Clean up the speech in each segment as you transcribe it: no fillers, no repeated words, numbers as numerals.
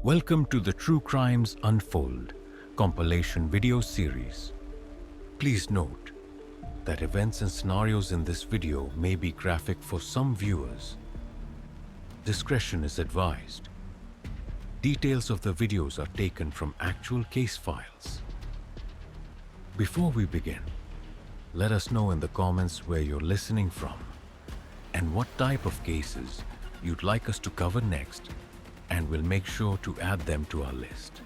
Welcome to the True Crimes Unfold compilation video series. Please note that events and scenarios in this video may be graphic for some viewers. Discretion is advised. Details of the videos are taken from actual case files. Before we begin, let us know in the comments where you're listening from and what type of cases you'd like us to cover next, and we'll make sure to add them to our list.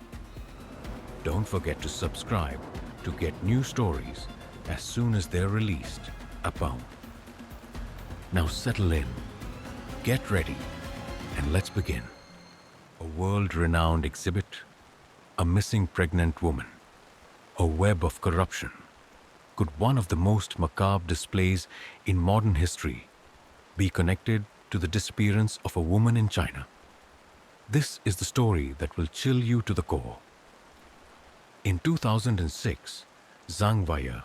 Don't forget to subscribe to get new stories as soon as they're released. Abound. Now settle in, get ready, and let's begin. A world-renowned exhibit, a missing pregnant woman, a web of corruption. Could one of the most macabre displays in modern history be connected to the disappearance of a woman in China? This is the story that will chill you to the core. In 2006, Zhang Weiya,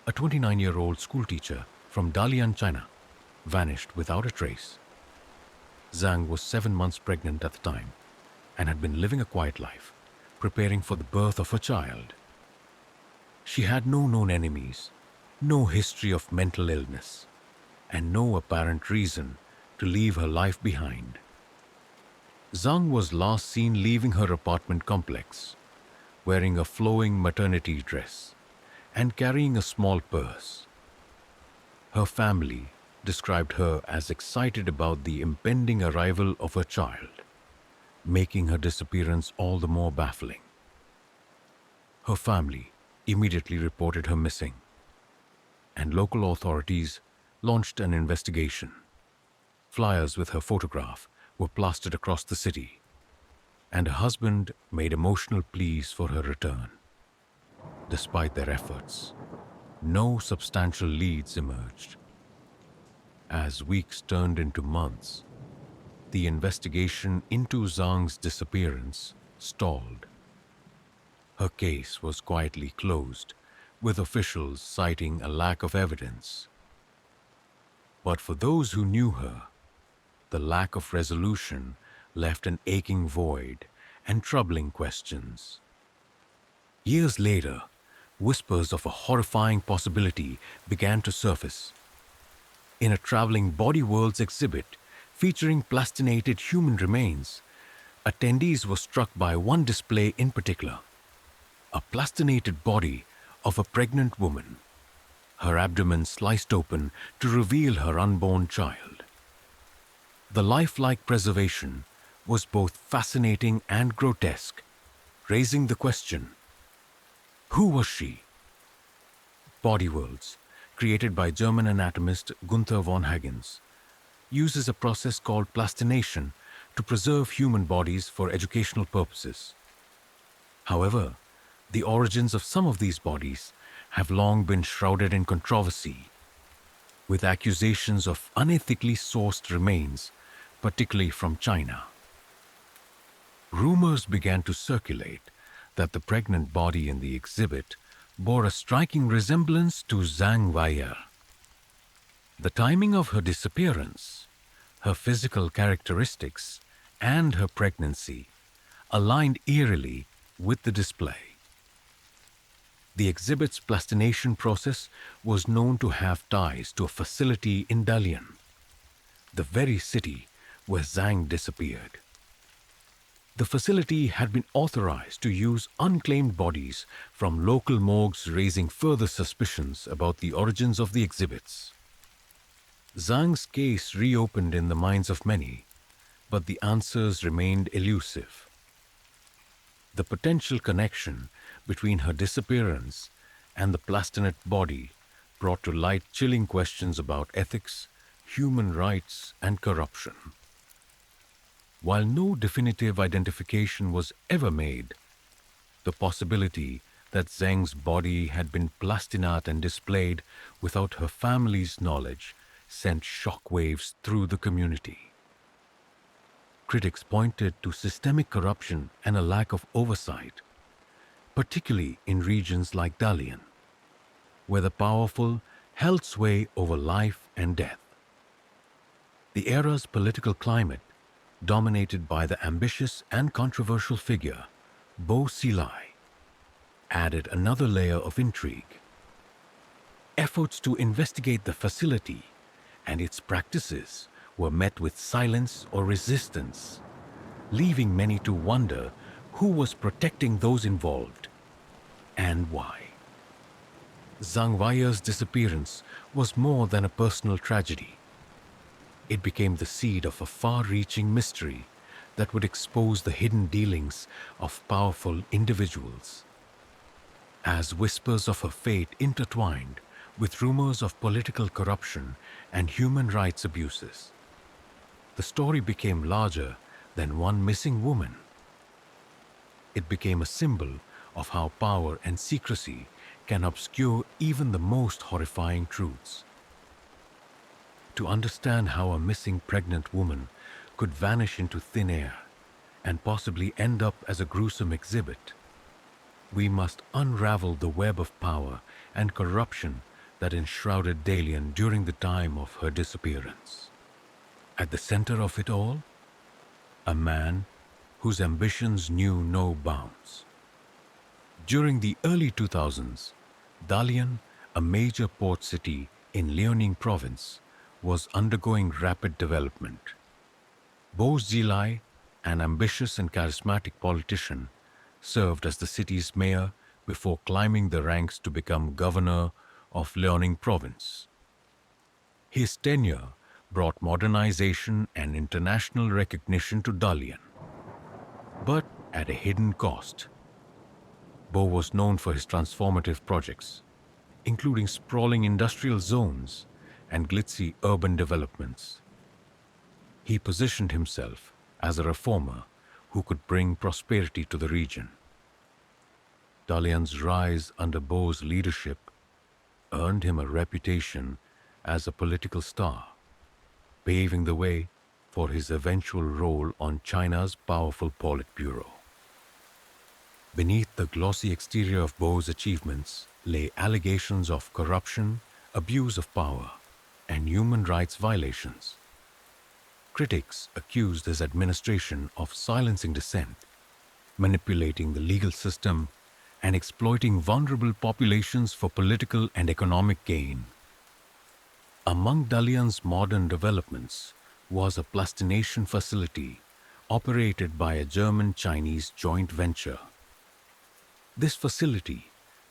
a 29-year-old schoolteacher from Dalian, China, vanished without a trace. Zhang was 7 months pregnant at the time and had been living a quiet life, preparing for the birth of a child. She had no known enemies, no history of mental illness, and no apparent reason to leave her life behind. Zhang was last seen leaving her apartment complex, wearing a flowing maternity dress and carrying a small purse. Her family described her as excited about the impending arrival of her child, making her disappearance all the more baffling. Her family immediately reported her missing, and local authorities launched an investigation. Flyers with her photograph were plastered across the city, and her husband made emotional pleas for her return. Despite their efforts, no substantial leads emerged. As weeks turned into months, the investigation into Zhang's disappearance stalled. Her case was quietly closed, with officials citing a lack of evidence. But for those who knew her, the lack of resolution left an aching void and troubling questions. Years later, whispers of a horrifying possibility began to surface. In a traveling Body Worlds exhibit featuring plastinated human remains, attendees were struck by one display in particular: a plastinated body of a pregnant woman, her abdomen sliced open to reveal her unborn child. The lifelike preservation was both fascinating and grotesque, raising the question: who was she? Body Worlds, created by German anatomist Gunther von Hagens, uses a process called plastination to preserve human bodies for educational purposes. However, the origins of some of these bodies have long been shrouded in controversy, with accusations of unethically sourced remains, particularly from China. Rumors began to circulate that the pregnant body in the exhibit bore a striking resemblance to Zhang Weiya. The timing of her disappearance, her physical characteristics, and her pregnancy aligned eerily with the display. The exhibit's plastination process was known to have ties to a facility in Dalian, the very city where Zhang disappeared. The facility had been authorized to use unclaimed bodies from local morgues, raising further suspicions about the origins of the exhibits. Zhang's case reopened in the minds of many, but the answers remained elusive. The potential connection between her disappearance and the plastinate body brought to light chilling questions about ethics, human rights, and corruption. While no definitive identification was ever made, the possibility that Zhang's body had been plastinate and displayed without her family's knowledge sent shockwaves through the community. Critics pointed to systemic corruption and a lack of oversight, particularly in regions like Dalian, where the powerful held sway over life and death. The era's political climate dominated by the ambitious and controversial figure, Bo Xilai, added another layer of intrigue. Efforts to investigate the facility and its practices were met with silence or resistance, leaving many to wonder who was protecting those involved and why. Zhang Weier's disappearance was more than a personal tragedy. It became the seed of a far-reaching mystery that would expose the hidden dealings of powerful individuals. As whispers of her fate intertwined with rumors of political corruption and human rights abuses, the story became larger than one missing woman. It became a symbol of how power and secrecy can obscure even the most horrifying truths. To understand how a missing pregnant woman could vanish into thin air and possibly end up as a gruesome exhibit, we must unravel the web of power and corruption that enshrouded Dalian during the time of her disappearance. At the center of it all, a man whose ambitions knew no bounds. During the early 2000s, Dalian, a major port city in Liaoning province, was undergoing rapid development. Bo Xilai, an ambitious and charismatic politician, served as the city's mayor before climbing the ranks to become governor of Liaoning province. His tenure brought modernization and international recognition to Dalian, but at a hidden cost. Bo was known for his transformative projects, including sprawling industrial zones and glitzy urban developments. He positioned himself as a reformer who could bring prosperity to the region. Dalian's rise under Bo's leadership earned him a reputation as a political star, paving the way for his eventual role on China's powerful Politburo. Beneath the glossy exterior of Bo's achievements lay allegations of corruption, abuse of power, and human rights violations. Critics accused his administration of silencing dissent, manipulating the legal system, and exploiting vulnerable populations for political and economic gain. Among Dalian's modern developments was a plastination facility operated by a German-Chinese joint venture. This facility,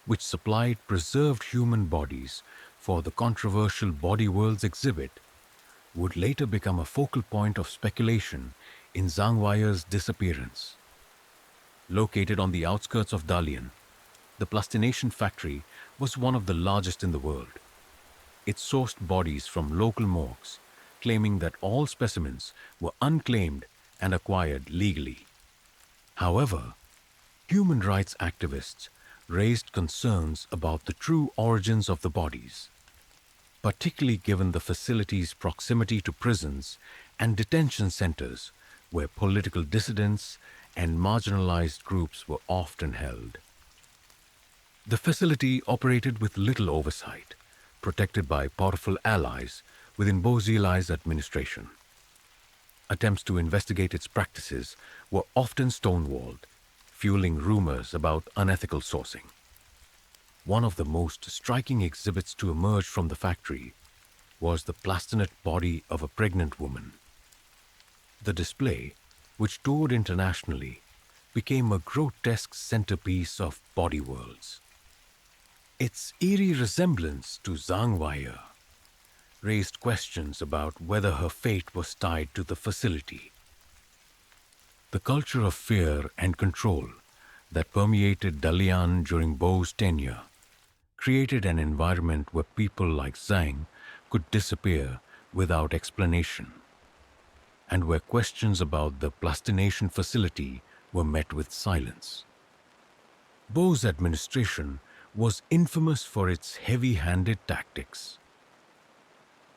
which supplied preserved human bodies for the controversial Body Worlds exhibit, would later become a focal point of speculation in Zhang Weier's disappearance. Located on the outskirts of Dalian, the plastination factory was one of the largest in the world. It sourced bodies from local morgues, claiming that all specimens were unclaimed and acquired legally. However, human rights activists raised concerns about the true origins of the bodies, particularly given the facility's proximity to prisons and detention centers where political dissidents and marginalized groups were often held. The facility operated with little oversight, protected by powerful allies within Bo Xilai's administration. Attempts to investigate its practices were often stonewalled, fueling rumors about unethical sourcing. One of the most striking exhibits to emerge from the factory was the plastinate body of a pregnant woman. The display, which toured internationally, became a grotesque centerpiece of Body Worlds. Its eerie resemblance to Zhang Weier raised questions about whether her fate was tied to the facility. The culture of fear and control that permeated Dalian during Bo's tenure created an environment where people like Zhang could disappear without explanation, and where questions about the plastination facility were met with silence. Bo's administration was infamous for its heavy-handed tactics.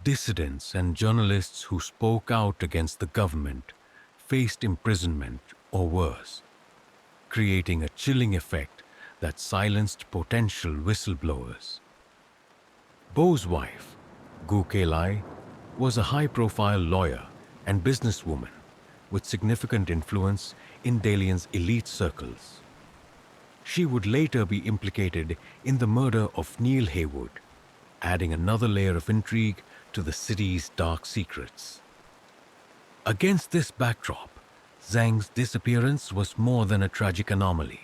Dissidents and journalists who spoke out against the government faced imprisonment or worse, creating a chilling effect that silenced potential whistleblowers. Bo's wife, Gu Kelai, was a high-profile lawyer and businesswoman with significant influence in Dalian's elite circles. She would later be implicated in the murder of Neil Haywood, adding another layer of intrigue to the city's dark secrets. Against this backdrop, Zhang's disappearance was more than a tragic anomaly.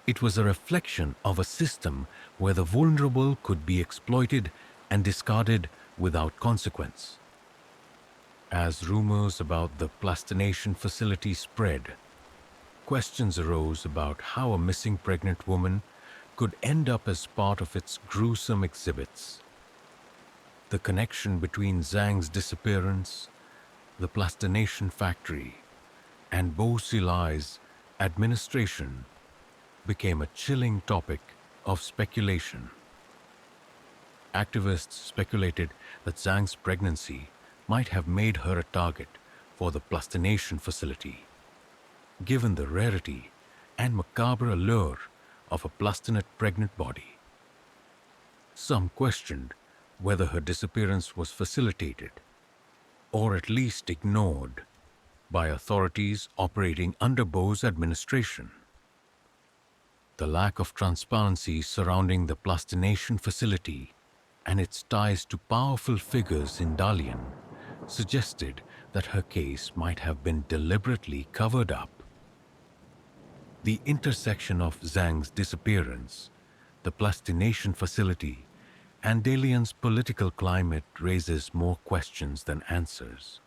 It was a reflection of a system where the vulnerable could be exploited and discarded without consequence. As rumors about the plastination facility spread, questions arose about how a missing pregnant woman could end up as part of its gruesome exhibits. The connection between Zhang's disappearance, the plastination factory, and Bo Xilai's administration became a chilling topic of speculation. Activists speculated that Zhang's pregnancy might have made her a target for the plastination facility, given the rarity and macabre allure of a plastinate pregnant body. Some questioned whether her disappearance was facilitated, or at least ignored, by authorities operating under Bo's administration. The lack of transparency surrounding the plastination facility and its ties to powerful figures in Dalian suggested that her case might have been deliberately covered up. The intersection of Zhang's disappearance, the plastination facility, and Dalian's political climate raises more questions than answers.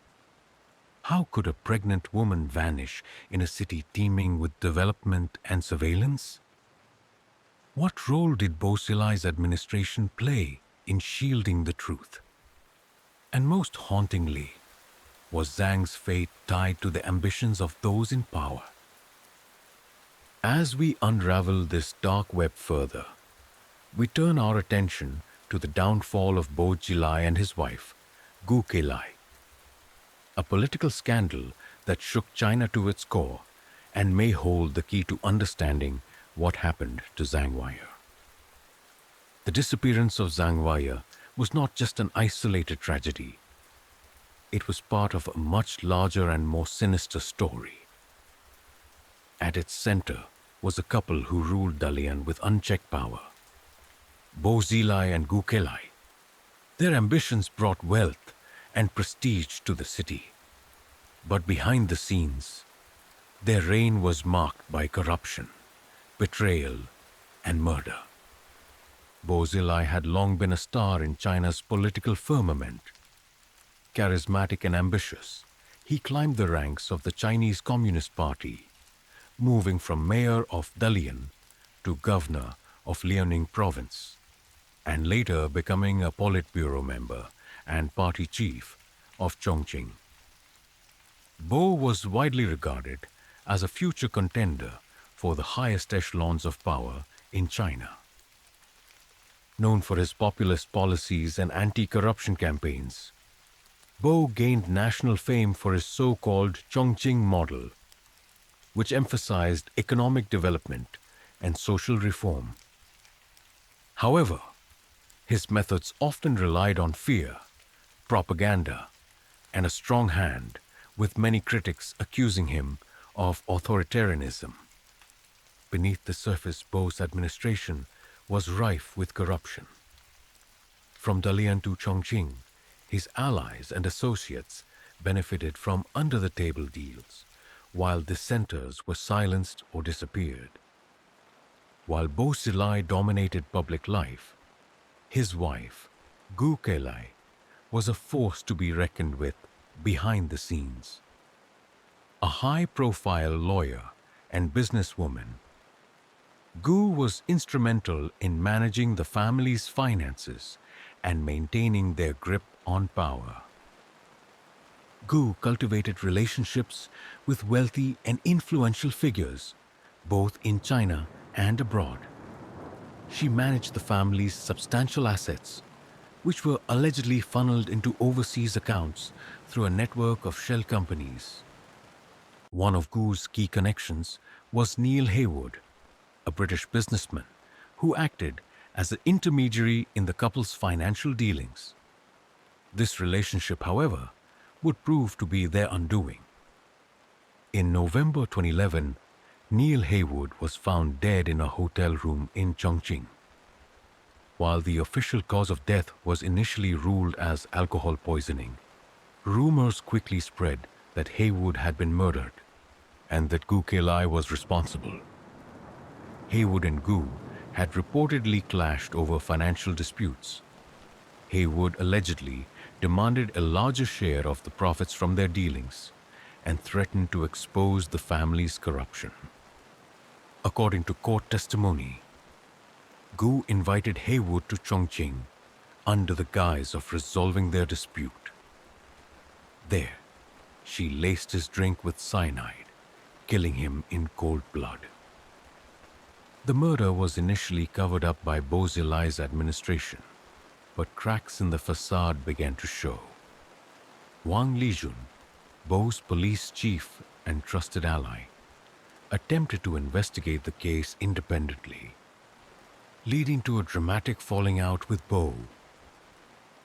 How could a pregnant woman vanish in a city teeming with development and surveillance? What role did Bo Xilai's administration play in shielding the truth? And most hauntingly, was Zhang's fate tied to the ambitions of those in power? As we unravel this dark web further, we turn our attention to the downfall of Bo Xilai and his wife, Gu Kelai, a political scandal that shook China to its core and may hold the key to understanding what happened to Zhang Weier. The disappearance of Zhang Weier was not just an isolated tragedy. It was part of a much larger and more sinister story. At its center was a couple who ruled Dalian with unchecked power, Bo Xilai and Gu Kelai. Their ambitions brought wealth and prestige to the city. But behind the scenes, their reign was marked by corruption, betrayal, and murder. Bo Xilai had long been a star in China's political firmament. Charismatic and ambitious, he climbed the ranks of the Chinese Communist Party, moving from mayor of Dalian to governor of Liaoning province, and later becoming a Politburo member and party chief of Chongqing. Bo was widely regarded as a future contender for the highest echelons of power in China. Known for his populist policies and anti-corruption campaigns, Bo gained national fame for his so-called Chongqing model, which emphasized economic development and social reform. However, his methods often relied on fear, propaganda, and a strong hand, with many critics accusing him of authoritarianism. Beneath the surface, Bo's administration was rife with corruption. From Dalian to Chongqing, his allies and associates benefited from under-the-table deals, while dissenters were silenced or disappeared. While Bo Xilai dominated public life, his wife, Gu Kelai, was a force to be reckoned with behind the scenes. A high-profile lawyer and businesswoman, Gu was instrumental in managing the family's finances and maintaining their grip on power. Gu cultivated relationships with wealthy and influential figures, both in China and abroad. She managed the family's substantial assets, which were allegedly funneled into overseas accounts through a network of shell companies. One of Gu's key connections was Neil Haywood, a British businessman who acted as an intermediary in the couple's financial dealings. This relationship, however, would prove to be their undoing. In November 2011, Neil Haywood was found dead in a hotel room in Chongqing. While the official cause of death was initially ruled as alcohol poisoning, rumors quickly spread that Haywood had been murdered and that Gu Kelai was responsible. Haywood and Gu had reportedly clashed over financial disputes. Haywood allegedly demanded a larger share of the profits from their dealings and threatened to expose the family's corruption. According to court testimony, Gu invited Haywood to Chongqing under the guise of resolving their dispute. There, she laced his drink with cyanide, killing him in cold blood. The murder was initially covered up by Bo Xilai's administration, but cracks in the facade began to show. Wang Lijun, Bo's police chief and trusted ally, attempted to investigate the case independently, leading to a dramatic falling out with Bo.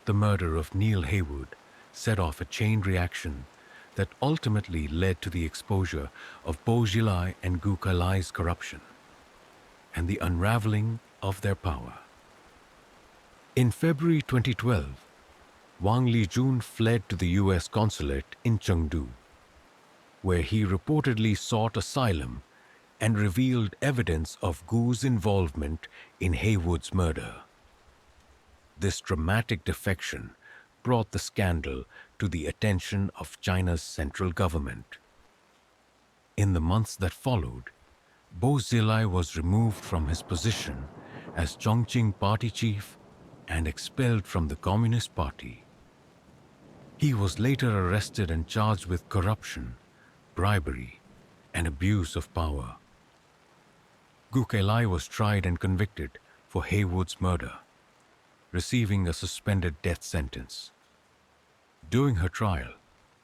The murder of Neil Haywood set off a chain reaction that ultimately led to the exposure of Bo Xilai and Gu Kelai's corruption and the unraveling of their power. In February 2012, Wang Lijun fled to the US consulate in Chengdu, where he reportedly sought asylum and revealed evidence of Gu's involvement in Haywood's murder. This dramatic defection brought the scandal to the attention of China's central government. In the months that followed, Bo Xilai was removed from his position as Chongqing party chief and expelled from the Communist Party. He was later arrested and charged with corruption, bribery, and abuse of power. Gu Kelai was tried and convicted for Haywood's murder, receiving a suspended death sentence. During her trial,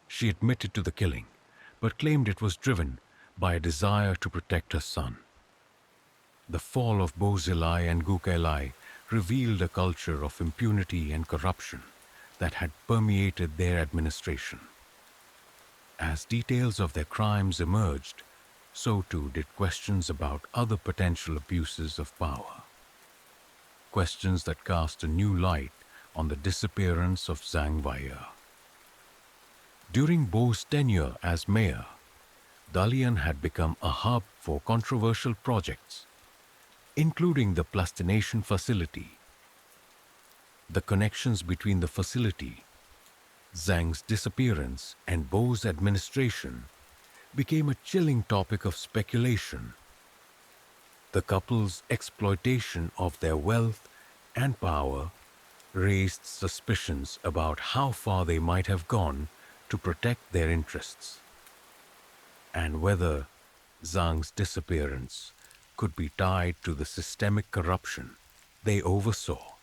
she admitted to the killing, but claimed it was driven by a desire to protect her son. The fall of Bo Xilai and Gu Kelai revealed a culture of impunity and corruption that had permeated their administration. As details of their crimes emerged, so too did questions about other potential abuses of power. Questions that cast a new light on the disappearance of Zhang Wei'er. During Bo's tenure as mayor, Dalian had become a hub for controversial projects, including the plastination facility. The connections between the facility, Zhang's disappearance, and Bo's administration became a chilling topic of speculation. The couple's exploitation of their wealth and power raised suspicions about how far they might have gone to protect their interests, and whether Zhang's disappearance could be tied to the systemic corruption they oversaw.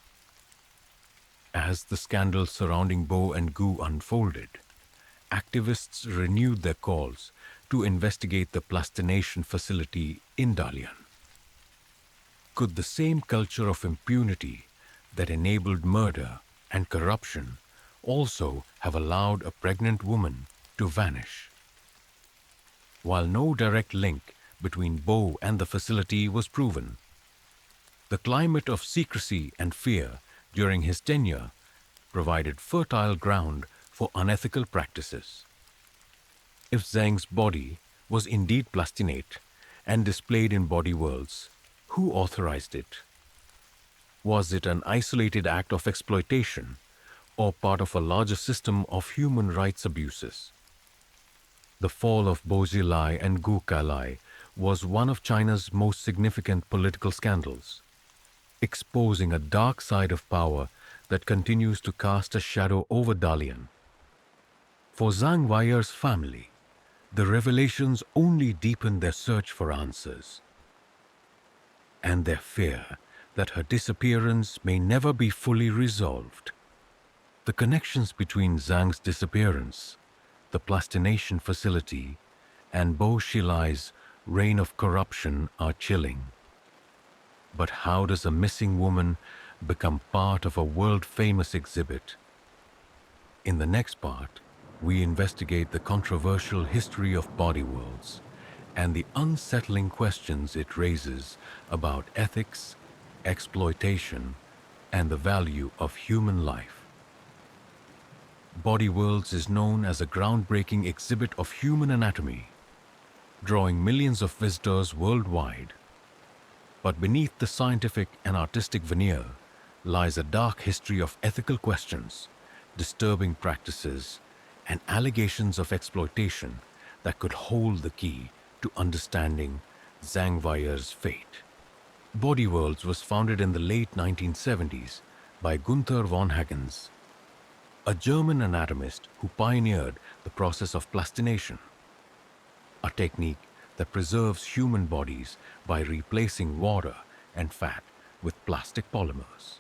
As the scandal surrounding Bo and Gu unfolded, activists renewed their calls to investigate the plastination facility in Dalian. Could the same culture of impunity that enabled murder and corruption also have allowed a pregnant woman to vanish? While no direct link between Bo and the facility was proven, the climate of secrecy and fear during his tenure provided fertile ground for unethical practices. If Zhang's body was indeed plastinate and displayed in body worlds, who authorized it? Was it an isolated act of exploitation or part of a larger system of human rights abuses? The fall of Bo Xilai and Gu Kelai was one of China's most significant political scandals, exposing a dark side of power that continues to cast a shadow over Dalian. For Zhang Weier's family, the revelations only deepened their search for answers, and their fear that her disappearance may never be fully resolved. The connections between Zhang's disappearance, the plastination facility, and Bo Xilai's reign of corruption are chilling. But how does a missing woman become part of a world-famous exhibit? In the next part, We investigate the controversial history of body worlds and the unsettling questions it raises about ethics, exploitation, and the value of human life. Body Worlds is known as a groundbreaking exhibit of human anatomy, drawing millions of visitors worldwide. But beneath the scientific and artistic veneer lies a dark history of ethical questions, disturbing practices, and allegations of exploitation that could hold the key to understanding Zhang Weier's fate. Body Worlds was founded in the late 1970s by Gunther von Hagens, a German anatomist who pioneered the process of plastination, a technique that preserves human bodies by replacing water and fat with plastic polymers.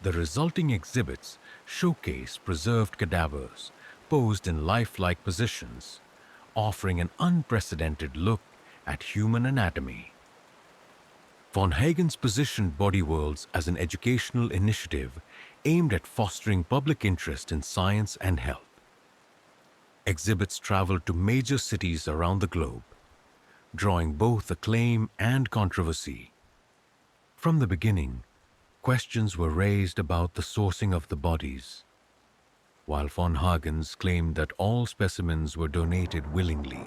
The resulting exhibits showcase preserved cadavers posed in lifelike positions, offering an unprecedented look at human anatomy. Von Hagens positioned Body Worlds as an educational initiative aimed at fostering public interest in science and health. Exhibits traveled to major cities around the globe, drawing both acclaim and controversy. From the beginning, questions were raised about the sourcing of the bodies, while von Hagens claimed that all specimens were donated willingly.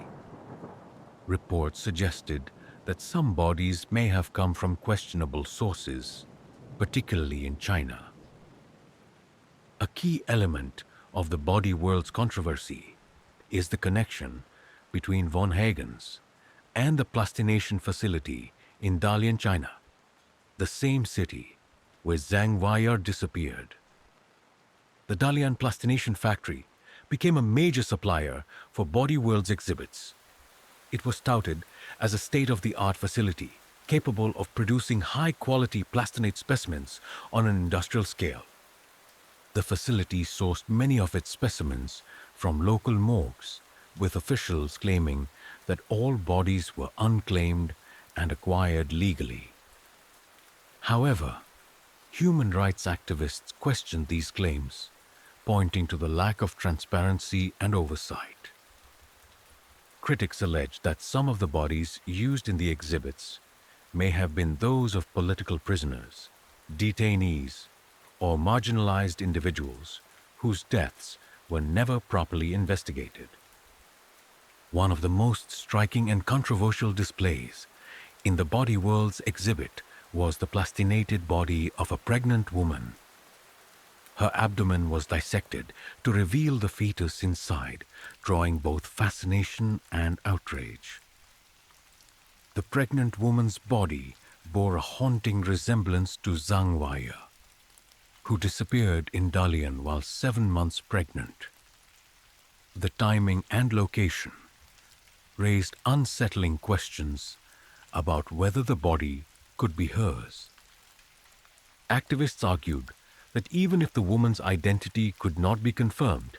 Reports suggested that some bodies may have come from questionable sources, particularly in China. A key element of the Body Worlds controversy is the connection between von Hagens and the plastination facility in Dalian, China, the same city where Zhang Weier disappeared. The Dalian plastination factory became a major supplier for Body Worlds exhibits. It was touted as a state-of-the-art facility capable of producing high-quality plastinate specimens on an industrial scale. The facility sourced many of its specimens from local morgues, with officials claiming that all bodies were unclaimed and acquired legally. However, human rights activists questioned these claims, pointing to the lack of transparency and oversight. Critics allege that some of the bodies used in the exhibits may have been those of political prisoners, detainees, or marginalized individuals whose deaths were never properly investigated. One of the most striking and controversial displays in the Body Worlds exhibit was the plastinated body of a pregnant woman. Her abdomen was dissected to reveal the fetus inside, drawing both fascination and outrage. The pregnant woman's body bore a haunting resemblance to Zhang Weier, who disappeared in Dalian while 7 months pregnant. The timing and location raised unsettling questions about whether the body could be hers. Activists argued that even if the woman's identity could not be confirmed,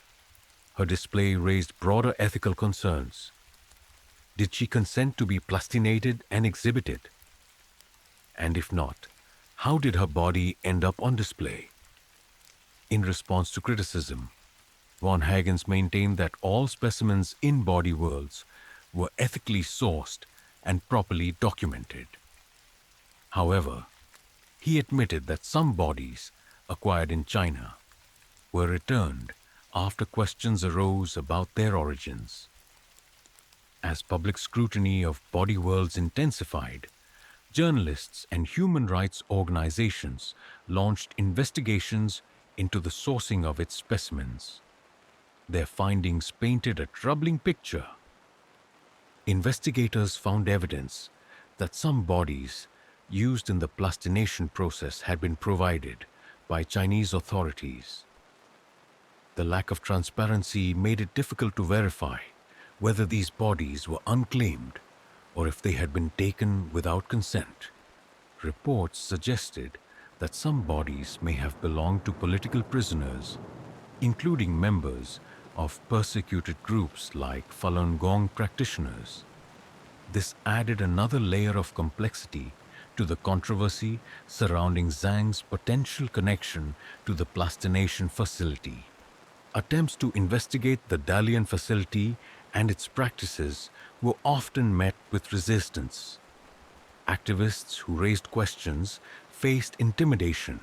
her display raised broader ethical concerns. Did she consent to be plastinated and exhibited? And if not, how did her body end up on display? In response to criticism, von Hagens maintained that all specimens in Body Worlds were ethically sourced and properly documented. However, he admitted that some bodies acquired in China were returned after questions arose about their origins. As public scrutiny of Body Worlds intensified, journalists and human rights organizations launched investigations into the sourcing of its specimens. Their findings painted a troubling picture. Investigators found evidence that some bodies used in the plastination process had been provided by Chinese authorities. The lack of transparency made it difficult to verify whether these bodies were unclaimed or if they had been taken without consent. Reports suggested that some bodies may have belonged to political prisoners, including members of persecuted groups like Falun Gong practitioners. This added another layer of complexity to the controversy surrounding Zhang's potential connection to the plastination facility. Attempts to investigate the Dalian facility and its practices were often met with resistance. Activists who raised questions faced intimidation,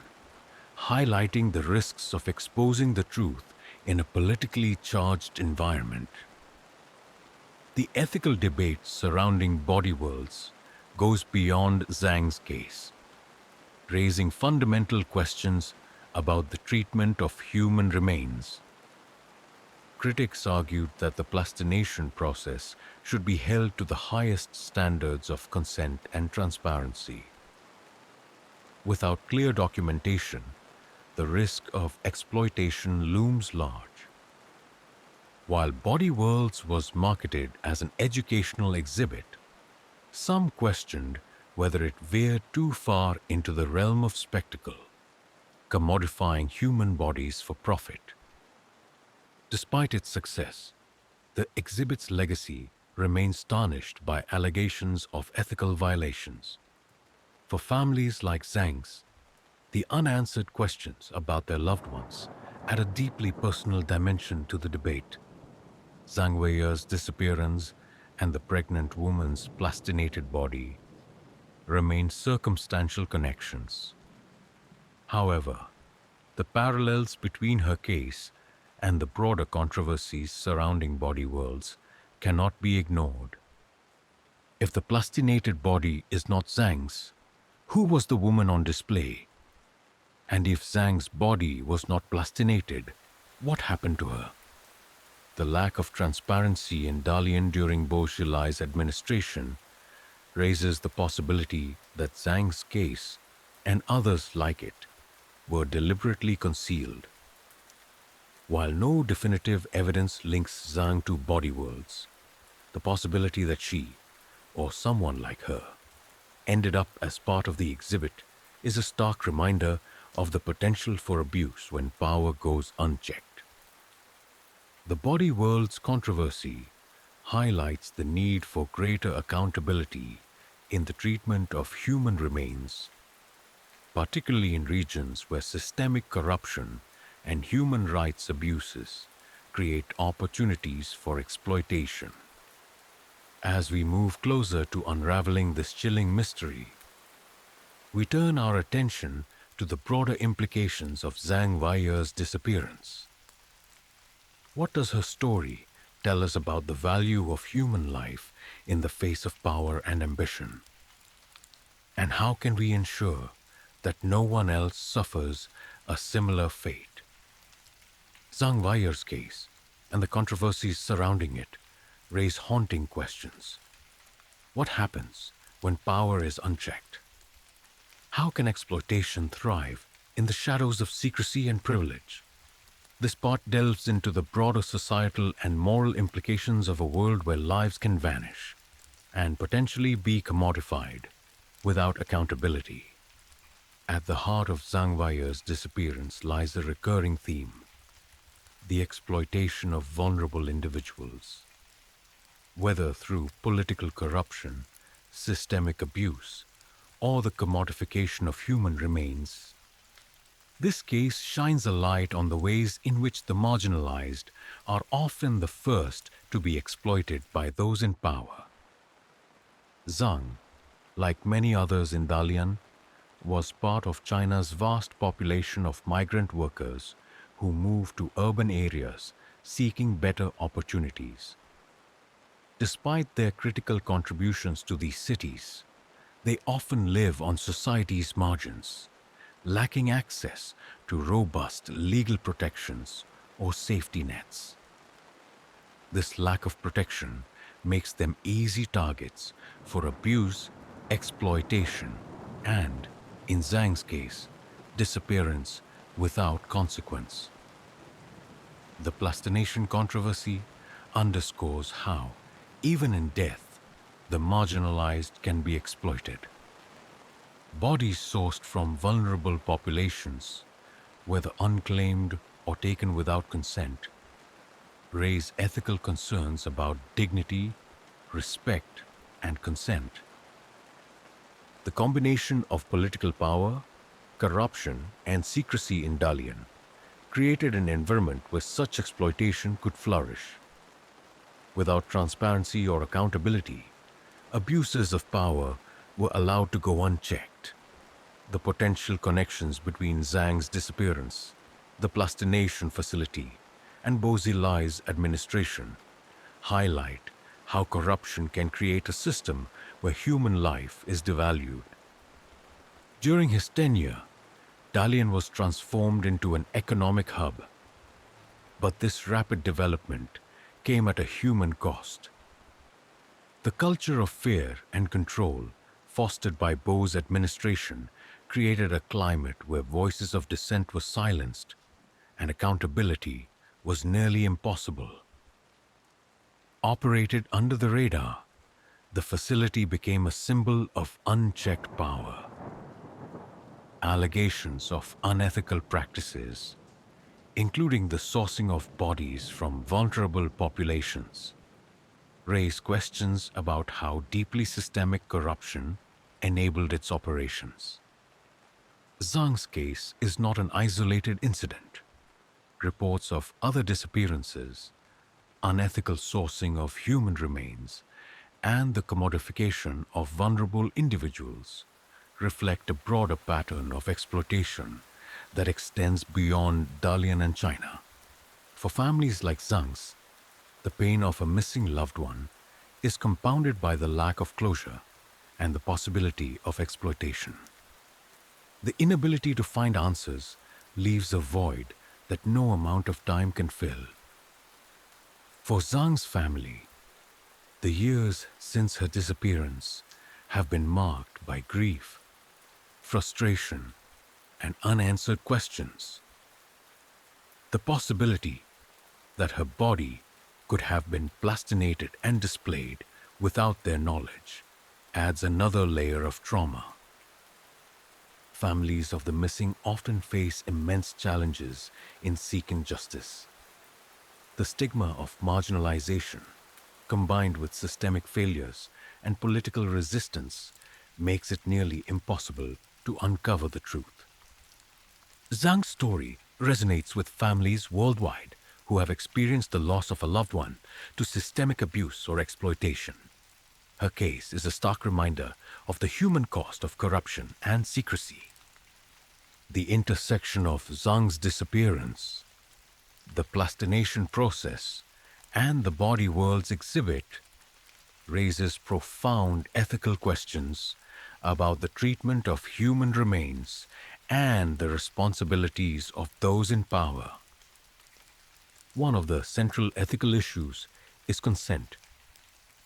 highlighting the risks of exposing the truth in a politically charged environment. The ethical debate surrounding body worlds goes beyond Zhang's case, raising fundamental questions about the treatment of human remains. Critics argued that the plastination process should be held to the highest standards of consent and transparency. Without clear documentation, the risk of exploitation looms large. While Body Worlds was marketed as an educational exhibit, some questioned whether it veered too far into the realm of spectacle, commodifying human bodies for profit. Despite its success, the exhibit's legacy remains tarnished by allegations of ethical violations. For families like Zhang's, the unanswered questions about their loved ones add a deeply personal dimension to the debate. Zhang Weiyer's disappearance and the pregnant woman's plastinated body remain circumstantial connections. However, the parallels between her case and the broader controversies surrounding body worlds cannot be ignored. If the plastinated body is not Zhang's, who was the woman on display? And if Zhang's body was not plastinated, what happened to her? The lack of transparency in Dalian during Bo Xilai's administration raises the possibility that Zhang's case and others like it were deliberately concealed. While no definitive evidence links Zhang to body worlds, the possibility that she, or someone like her, ended up as part of the exhibit is a stark reminder of the potential for abuse when power goes unchecked. The body worlds controversy highlights the need for greater accountability in the treatment of human remains, particularly in regions where systemic corruption and human rights abuses create opportunities for exploitation. As we move closer to unraveling this chilling mystery, we turn our attention to the broader implications of Zhang Weiyer's disappearance. What does her story tell us about the value of human life in the face of power and ambition? And how can we ensure that no one else suffers a similar fate? Zhang Weiyer's case and the controversies surrounding it raise haunting questions. What happens when power is unchecked? How can exploitation thrive in the shadows of secrecy and privilege? This part delves into the broader societal and moral implications of a world where lives can vanish and potentially be commodified without accountability. At the heart of Zhang Weiyer's disappearance lies a recurring theme: the exploitation of vulnerable individuals. Whether through political corruption, systemic abuse, or the commodification of human remains, this case shines a light on the ways in which the marginalized are often the first to be exploited by those in power. Zhang, like many others in Dalian, was part of China's vast population of migrant workers who moved to urban areas seeking better opportunities. Despite their critical contributions to these cities, they often live on society's margins, lacking access to robust legal protections or safety nets. This lack of protection makes them easy targets for abuse, exploitation, and, in Zhang's case, disappearance without consequence. The plastination controversy underscores how, even in death, the marginalized can be exploited. Bodies sourced from vulnerable populations, whether unclaimed or taken without consent, raise ethical concerns about dignity, respect, and consent. The combination of political power, corruption, and secrecy in Dalian created an environment where such exploitation could flourish. Without transparency or accountability, abuses of power were allowed to go unchecked. The potential connections between Zhang's disappearance, the plastination facility, and Bozilai's administration highlight how corruption can create a system where human life is devalued. During his tenure, Dalian was transformed into an economic hub, but this rapid development came at a human cost. The culture of fear and control fostered by Bo's administration created a climate where voices of dissent were silenced and accountability was nearly impossible. Operated under the radar, the facility became a symbol of unchecked power. Allegations of unethical practices, including the sourcing of bodies from vulnerable populations, raise questions about how deeply systemic corruption enabled its operations. Zhang's case is not an isolated incident. Reports of other disappearances, unethical sourcing of human remains, and the commodification of vulnerable individuals reflect a broader pattern of exploitation that extends beyond Dalian and China. For families like Zhang's, the pain of a missing loved one is compounded by the lack of closure and the possibility of exploitation. The inability to find answers leaves a void that no amount of time can fill. For Zhang's family, the years since her disappearance have been marked by grief, frustration, and unanswered questions. The possibility that her body could have been plastinated and displayed without their knowledge adds another layer of trauma. Families of the missing often face immense challenges in seeking justice. The stigma of marginalization, combined with systemic failures and political resistance, makes it nearly impossible to uncover the truth. Zhang's story resonates with families worldwide who have experienced the loss of a loved one to systemic abuse or exploitation. Her case is a stark reminder of the human cost of corruption and secrecy. The intersection of Zhang's disappearance, the plastination process, and the body world's exhibit raises profound ethical questions about the treatment of human remains and the responsibilities of those in power. One of the central ethical issues is consent.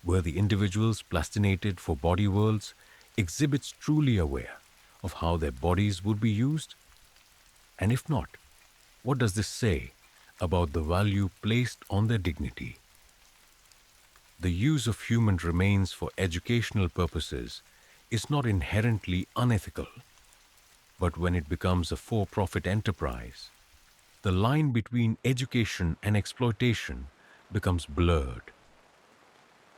Were the individuals plastinated for body worlds exhibits truly aware of how their bodies would be used? And if not, what does this say about the value placed on their dignity? The use of human remains for educational purposes is not inherently unethical, but when it becomes a for-profit enterprise, the line between education and exploitation becomes blurred.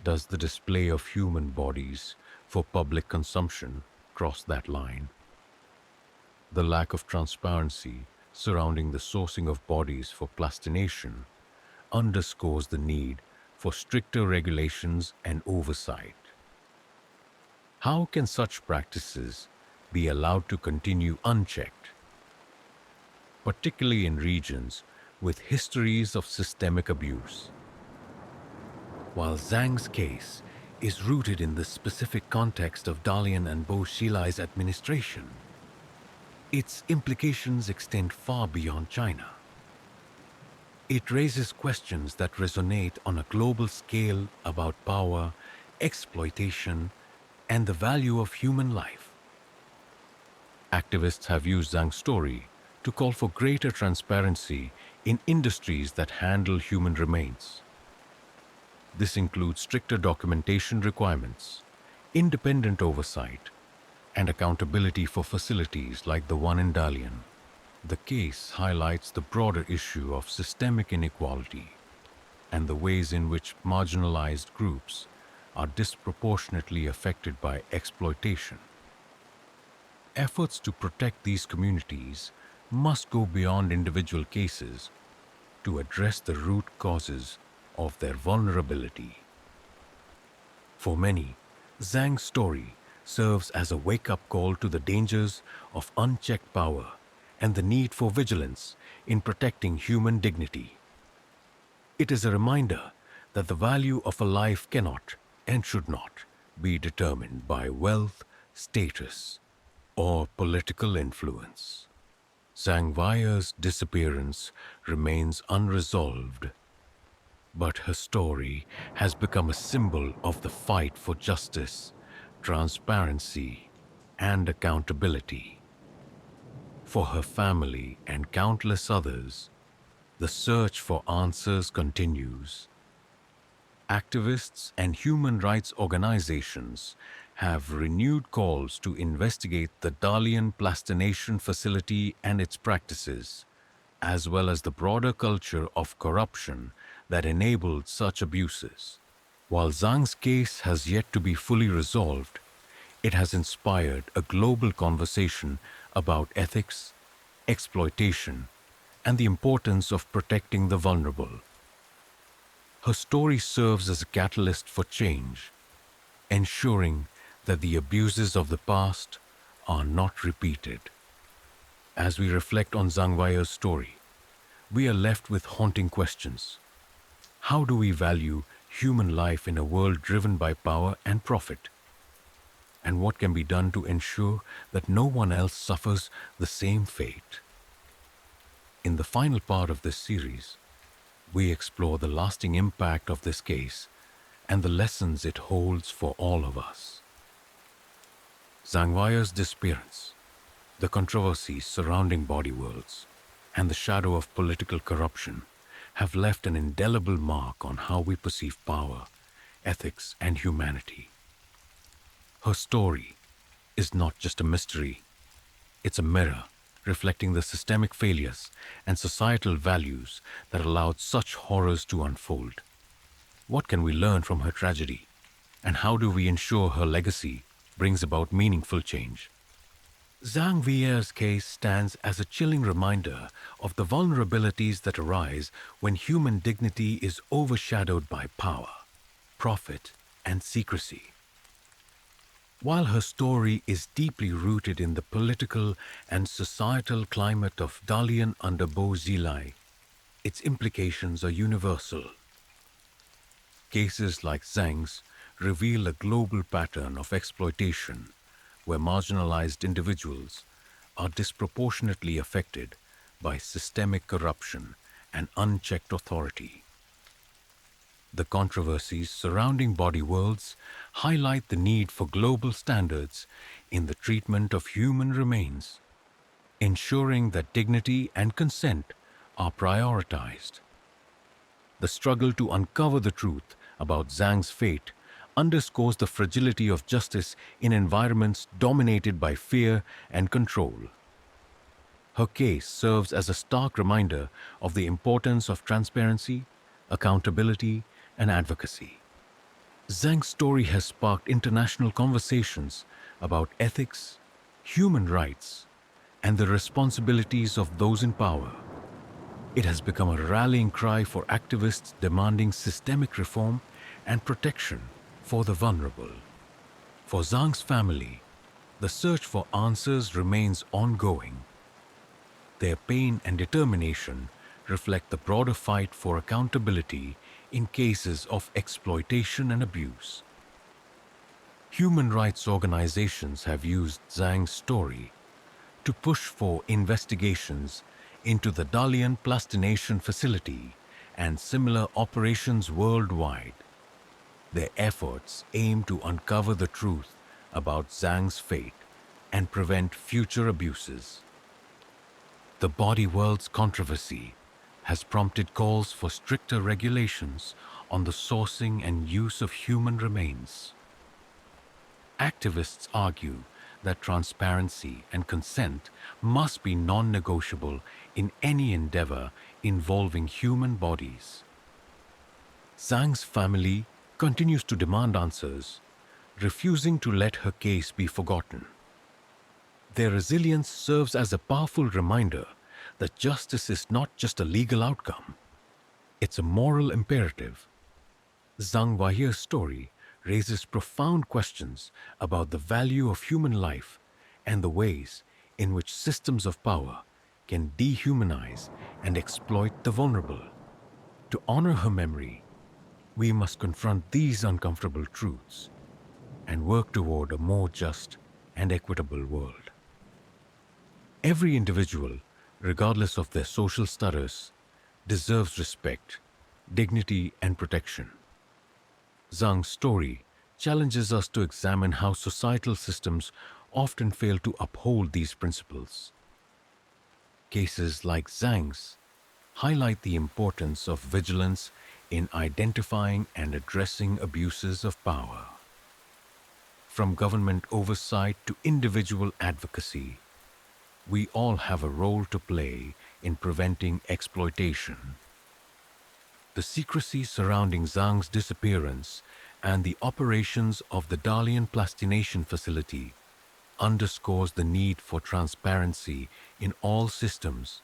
Does the display of human bodies for public consumption cross that line? The lack of transparency surrounding the sourcing of bodies for plastination underscores the need for stricter regulations and oversight. How can such practices be allowed to continue unchecked, particularly in regions with histories of systemic abuse? While Zhang's case is rooted in the specific context of Dalian and Bo Xilai's administration, its implications extend far beyond China. It raises questions that resonate on a global scale about power, exploitation, and the value of human life. Activists have used Zhang's story to call for greater transparency in industries that handle human remains. This includes stricter documentation requirements, independent oversight, and accountability for facilities like the one in Dalian. The case highlights the broader issue of systemic inequality and the ways in which marginalized groups are disproportionately affected by exploitation. Efforts to protect these communities must go beyond individual cases to address the root causes of their vulnerability. For many, Zhang's story serves as a wake-up call to the dangers of unchecked power and the need for vigilance in protecting human dignity. It is a reminder that the value of a life cannot and should not be determined by wealth, status, or political influence. Zhang Wei's disappearance remains unresolved, but her story has become a symbol of the fight for justice, transparency, and accountability. For her family and countless others, the search for answers continues. Activists and human rights organizations have renewed calls to investigate the Dalian plastination facility and its practices, as well as the broader culture of corruption that enabled such abuses. While Zhang's case has yet to be fully resolved, it has inspired a global conversation about ethics, exploitation, and the importance of protecting the vulnerable. Her story serves as a catalyst for change, ensuring that the abuses of the past are not repeated. As we reflect on Zhang Wei's story, we are left with haunting questions. How do we value human life in a world driven by power and profit? And what can be done to ensure that no one else suffers the same fate? In the final part of this series, we explore the lasting impact of this case and the lessons it holds for all of us. Zhang Wei's disappearance, the controversies surrounding body worlds, and the shadow of political corruption have left an indelible mark on how we perceive power, ethics, and humanity. Her story is not just a mystery, it's a mirror reflecting the systemic failures and societal values that allowed such horrors to unfold. What can we learn from her tragedy, and how do we ensure her legacy brings about meaningful change? Zhang Wei's case stands as a chilling reminder of the vulnerabilities that arise when human dignity is overshadowed by power, profit, and secrecy. While her story is deeply rooted in the political and societal climate of Dalian under Bo Xilai, its implications are universal. Cases like Zhang's reveal a global pattern of exploitation where marginalized individuals are disproportionately affected by systemic corruption and unchecked authority. The controversies surrounding body worlds highlight the need for global standards in the treatment of human remains, ensuring that dignity and consent are prioritized. The struggle to uncover the truth about Zhang's fate underscores the fragility of justice in environments dominated by fear and control. Her case serves as a stark reminder of the importance of transparency, accountability, and advocacy. Zhang's story has sparked international conversations about ethics, human rights, and the responsibilities of those in power. It has become a rallying cry for activists demanding systemic reform and protection for the vulnerable. For Zhang's family, the search for answers remains ongoing. Their pain and determination reflect the broader fight for accountability in cases of exploitation and abuse. Human rights organizations have used Zhang's story to push for investigations into the Dalian plastination facility and similar operations worldwide. Their efforts aim to uncover the truth about Zhang's fate and prevent future abuses. The body world's controversy has prompted calls for stricter regulations on the sourcing and use of human remains. Activists argue that transparency and consent must be non-negotiable in any endeavor involving human bodies. Zhang's family continues to demand answers, refusing to let her case be forgotten. Their resilience serves as a powerful reminder that justice is not just a legal outcome, it's a moral imperative. Zhang Weih's story raises profound questions about the value of human life and the ways in which systems of power can dehumanize and exploit the vulnerable. To honor her memory, we must confront these uncomfortable truths and work toward a more just and equitable world. Every individual, regardless of their social status, deserves respect, dignity, and protection. Zhang's story challenges us to examine how societal systems often fail to uphold these principles. Cases like Zhang's highlight the importance of vigilance in identifying and addressing abuses of power. From government oversight to individual advocacy, we all have a role to play in preventing exploitation. The secrecy surrounding Zhang's disappearance and the operations of the Dalian plastination facility underscores the need for transparency in all systems,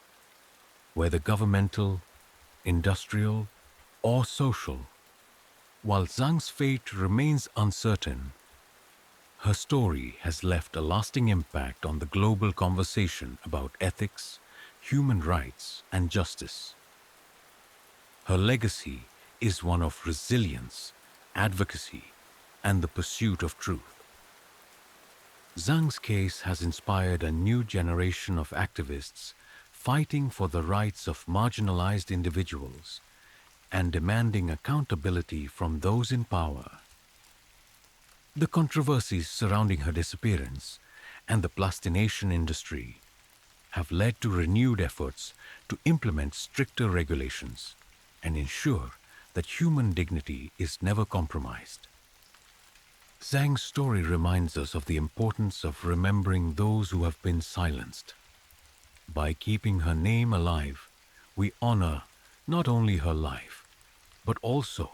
whether governmental, industrial, or social. While Zhang's fate remains uncertain, her story has left a lasting impact on the global conversation about ethics, human rights, and justice. Her legacy is one of resilience, advocacy, and the pursuit of truth. Zhang's case has inspired a new generation of activists fighting for the rights of marginalized individuals and demanding accountability from those in power. The controversies surrounding her disappearance and the plastination industry have led to renewed efforts to implement stricter regulations and ensure that human dignity is never compromised. Zhang's story reminds us of the importance of remembering those who have been silenced. By keeping her name alive, we honor not only her life, but also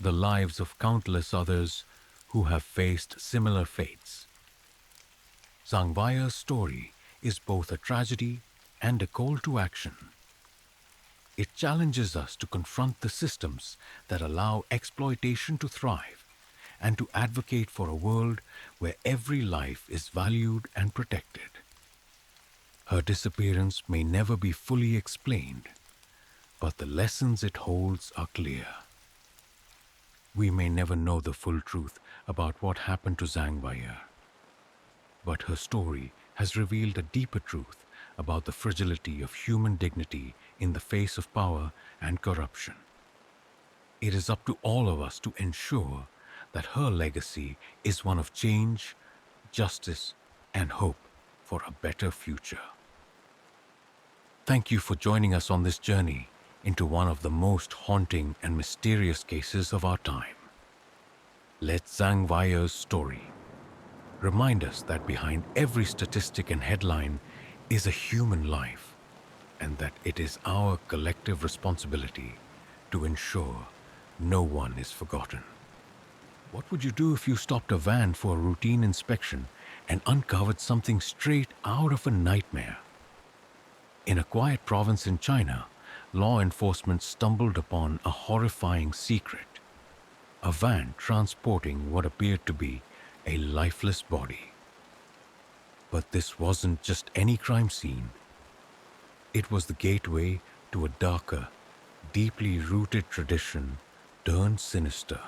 the lives of countless others who have faced similar fates. Zhang Weih's story is both a tragedy and a call to action. It challenges us to confront the systems that allow exploitation to thrive and to advocate for a world where every life is valued and protected. Her disappearance may never be fully explained, but the lessons it holds are clear. We may never know the full truth about what happened to Zhang Wei, but her story has revealed a deeper truth about the fragility of human dignity in the face of power and corruption. It is up to all of us to ensure that her legacy is one of change, justice, and hope for a better future. Thank you for joining us on this journey into one of the most haunting and mysterious cases of our time. Let Zhang Wei's story remind us that behind every statistic and headline is a human life, and that it is our collective responsibility to ensure no one is forgotten. What would you do if you stopped a van for a routine inspection and uncovered something straight out of a nightmare? In a quiet province in China, law enforcement stumbled upon a horrifying secret: a van transporting what appeared to be a lifeless body. But this wasn't just any crime scene. It was the gateway to a darker, deeply rooted tradition turned sinister.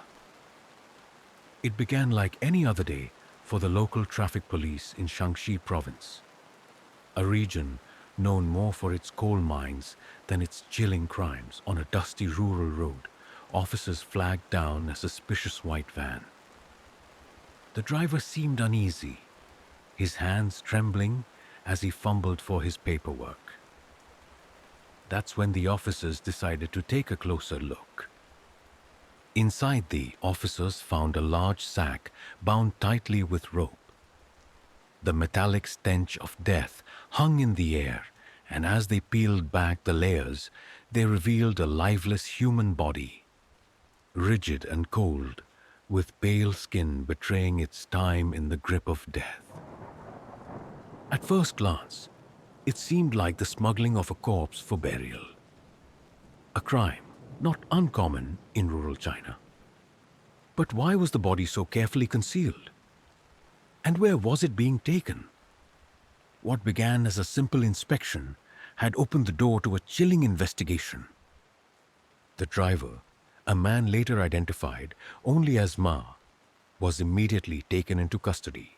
It began like any other day for the local traffic police in Shaanxi province, a region known more for its coal mines than its chilling crimes. On a dusty rural road, officers flagged down a suspicious white van. The driver seemed uneasy, his hands trembling as he fumbled for his paperwork. That's when the officers decided to take a closer look. Inside, the officers found a large sack bound tightly with rope. The metallic stench of death hung in the air, and as they peeled back the layers, they revealed a lifeless human body, rigid and cold, with pale skin betraying its time in the grip of death. At first glance, It seemed like the smuggling of a corpse for burial. A crime not uncommon in rural China. But why was the body so carefully concealed? And where was it being taken? What began as a simple inspection had opened the door to a chilling investigation. The driver, a man later identified only as Ma, was immediately taken into custody.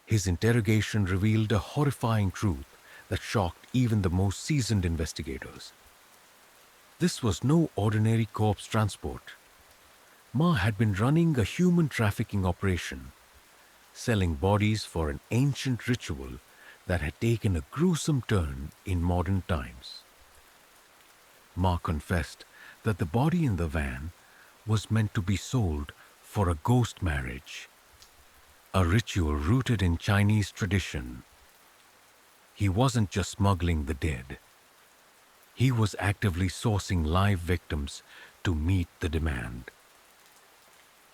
His interrogation revealed a horrifying truth that shocked even the most seasoned investigators. This was no ordinary corpse transport. Ma had been running a human trafficking operation, selling bodies for an ancient ritual that had taken a gruesome turn in modern times. Ma confessed that the body in the van was meant to be sold for a ghost marriage, a ritual rooted in Chinese tradition. He wasn't just smuggling the dead. He was actively sourcing live victims to meet the demand.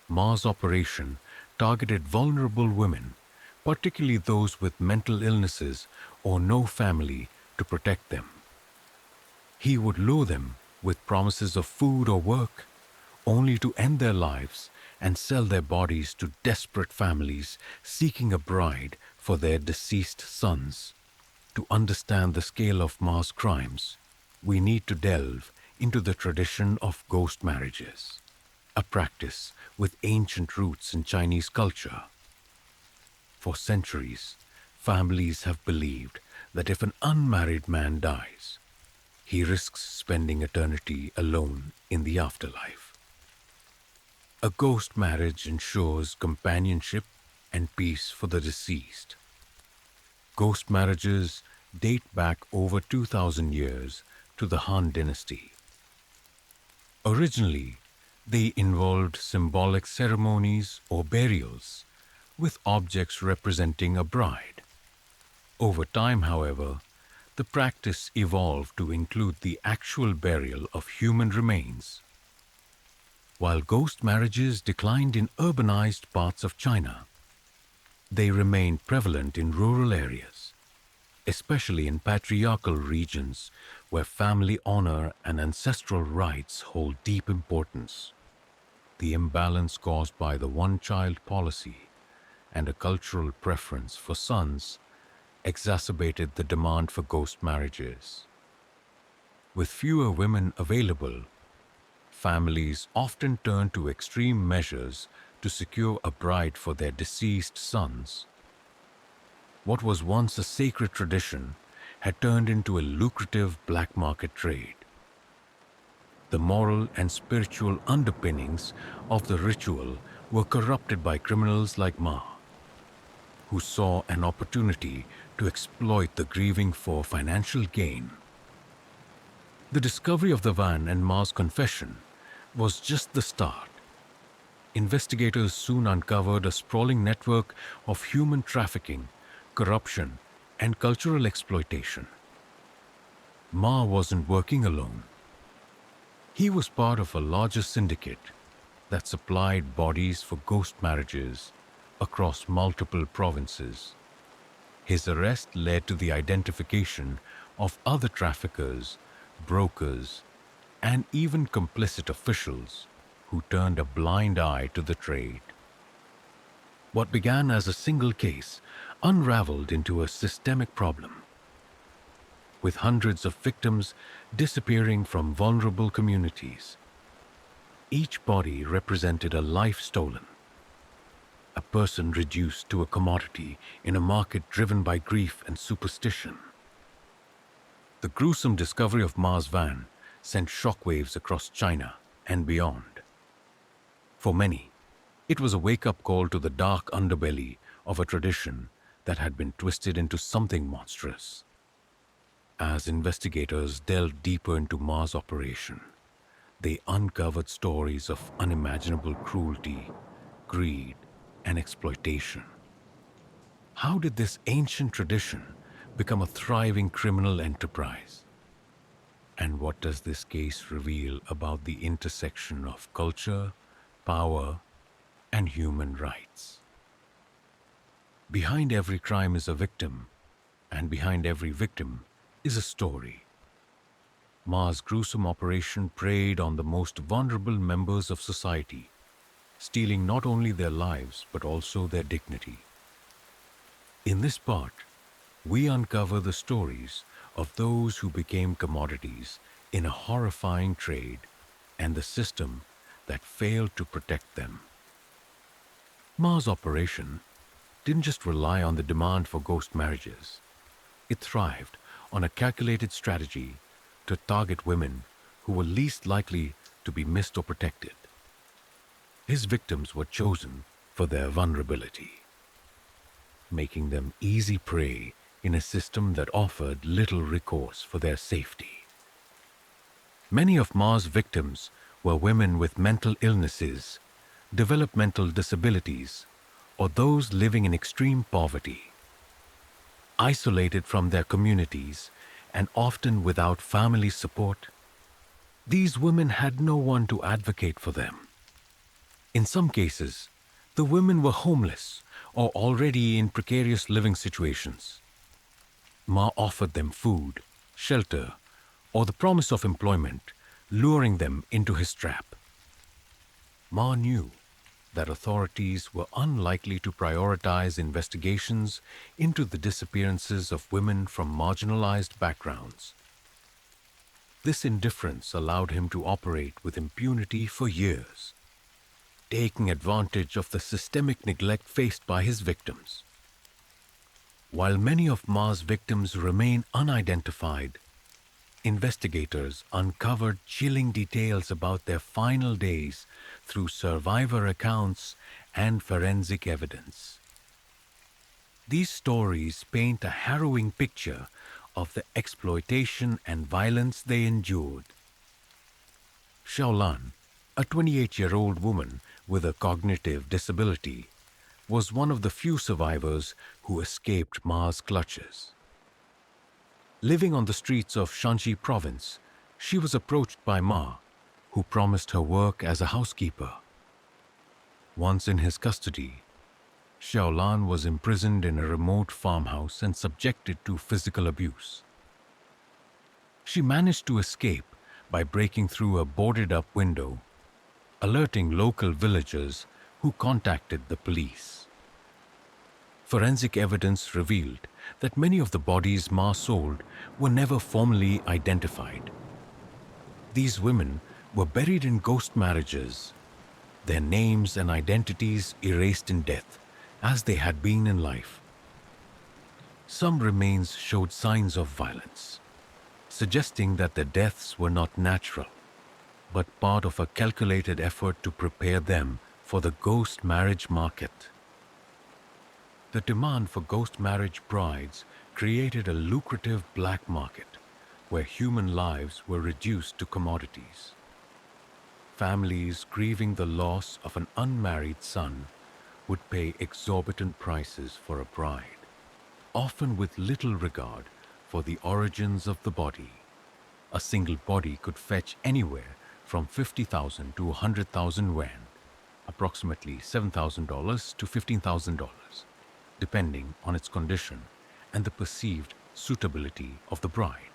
Ma's operation targeted vulnerable women, particularly those with mental illnesses or no family to protect them. He would lure them with promises of food or work, only to end their lives and sell their bodies to desperate families seeking a bride for their deceased sons. To understand the scale of Ma's crimes, we need to delve into the tradition of ghost marriages, a practice with ancient roots in Chinese culture. For centuries, families have believed that if an unmarried man dies, he risks spending eternity alone in the afterlife. A ghost marriage ensures companionship and peace for the deceased. Ghost marriages date back over 2,000 years to the Han Dynasty. Originally, they involved symbolic ceremonies or burials with objects representing a bride. Over time, however, the practice evolved to include the actual burial of human remains. While ghost marriages declined in urbanized parts of China, they remained prevalent in rural areas, especially in patriarchal regions where family honor and ancestral rights hold deep importance. The imbalance caused by the one-child policy and a cultural preference for sons exacerbated the demand for ghost marriages. With fewer women available, families often turned to extreme measures to secure a bride for their deceased sons. What was once a sacred tradition had turned into a lucrative black market trade. The moral and spiritual underpinnings of the ritual were corrupted by criminals like Ma, who saw an opportunity to exploit the grieving for financial gain. The discovery of the van and Ma's confession was just the start. Investigators soon uncovered a sprawling network of human trafficking, corruption, and cultural exploitation. Ma wasn't working alone. He was part of a larger syndicate that supplied bodies for ghost marriages across multiple provinces. His arrest led to the identification of other traffickers, brokers, and even complicit officials who turned a blind eye to the trade. What began as a single case unraveled into a systemic problem, with hundreds of victims disappearing from vulnerable communities. Each body represented a life stolen, a person reduced to a commodity in a market driven by grief and superstition. The gruesome discovery of Ma's van sent shockwaves across China and beyond. For many, it was a wake-up call to the dark underbelly of a tradition that had been twisted into something monstrous. As investigators delved deeper into Ma's operation, they uncovered stories of unimaginable cruelty, greed, and exploitation. How did this ancient tradition become a thriving criminal enterprise? And what does this case reveal about the intersection of culture, power, and human rights? Behind every crime is a victim, And behind every victim is a story. Ma's gruesome operation preyed on the most vulnerable members of society, stealing not only their lives but also their dignity. In this part, we uncover the stories of those who became commodities in a horrifying trade and the system that failed to protect them. Ma's operation didn't just rely on the demand for ghost marriages. It thrived on a calculated strategy to target women who were least likely to be missed or protected. His victims were chosen for their vulnerability, making them easy prey in a system that offered little recourse for their safety. Many of Ma's victims were women with mental illnesses, developmental disabilities, or those living in extreme poverty. Isolated from their communities and often without family support, these women had no one to advocate for them. In some cases, the women were homeless or already in precarious living situations. Ma offered them food, shelter, or the promise of employment, luring them into his trap. Ma knew that authorities were unlikely to prioritize investigations into the disappearances of women from marginalized backgrounds. This indifference allowed him to operate with impunity for years, taking advantage of the systemic neglect faced by his victims. While many of Ma's victims remain unidentified, investigators uncovered chilling details about their final days through survivor accounts and forensic evidence. These stories paint a harrowing picture of the exploitation and violence they endured. Xiaolan, a 28-year-old woman with a cognitive disability, was one of the few survivors who escaped Ma's clutches. Living on the streets of Shanxi province, she was approached by Ma, who promised her work as a housekeeper. Once in his custody, Xiaolan was imprisoned in a remote farmhouse and subjected to physical abuse. She managed to escape by breaking through a boarded-up window, alerting local villagers who contacted the police. Forensic evidence revealed that many of the bodies Ma sold were never formally identified. These women were buried in ghost marriages, their names and identities erased in death, as they had been in life. Some remains showed signs of violence, suggesting that their deaths were not natural, but part of a calculated effort to prepare them for the ghost marriage market. The demand for ghost marriage brides created a lucrative black market where human lives were reduced to commodities. Families grieving the loss of an unmarried son would pay exorbitant prices for a bride, often with little regard for the origins of the body. A single body could fetch anywhere from 50,000 to 100,000 yuan, approximately $7,000 to $15,000. Depending on its condition and the perceived suitability of the bride.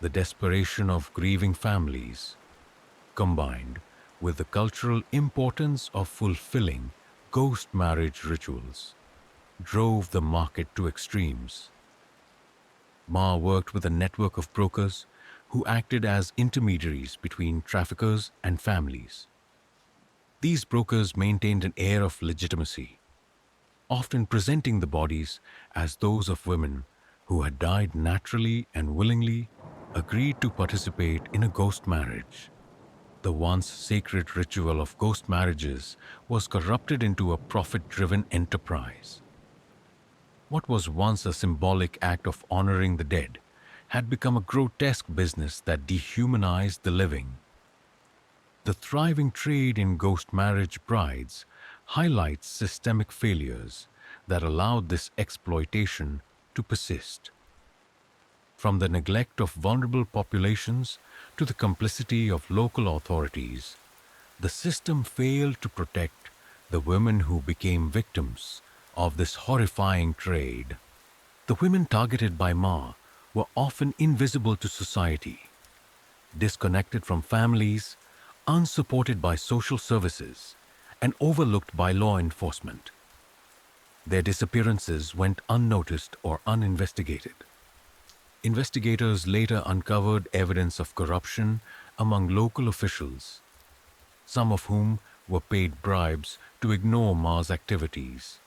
The desperation of grieving families, combined with the cultural importance of fulfilling ghost marriage rituals, drove the market to extremes. Ma worked with a network of brokers who acted as intermediaries between traffickers and families. These brokers maintained an air of legitimacy, often presenting the bodies as those of women who had died naturally and willingly agreed to participate in a ghost marriage. The once sacred ritual of ghost marriages was corrupted into a profit-driven enterprise. What was once a symbolic act of honoring the dead had become a grotesque business that dehumanized the living. The thriving trade in ghost marriage brides highlights systemic failures that allowed this exploitation to persist. From the neglect of vulnerable populations to the complicity of local authorities, the system failed to protect the women who became victims of this horrifying trade. The women targeted by Ma were often invisible to society, disconnected from families, unsupported by social services, and overlooked by law enforcement. Their disappearances went unnoticed or uninvestigated. Investigators later uncovered evidence of corruption among local officials, some of whom were paid bribes to ignore Ma's activities.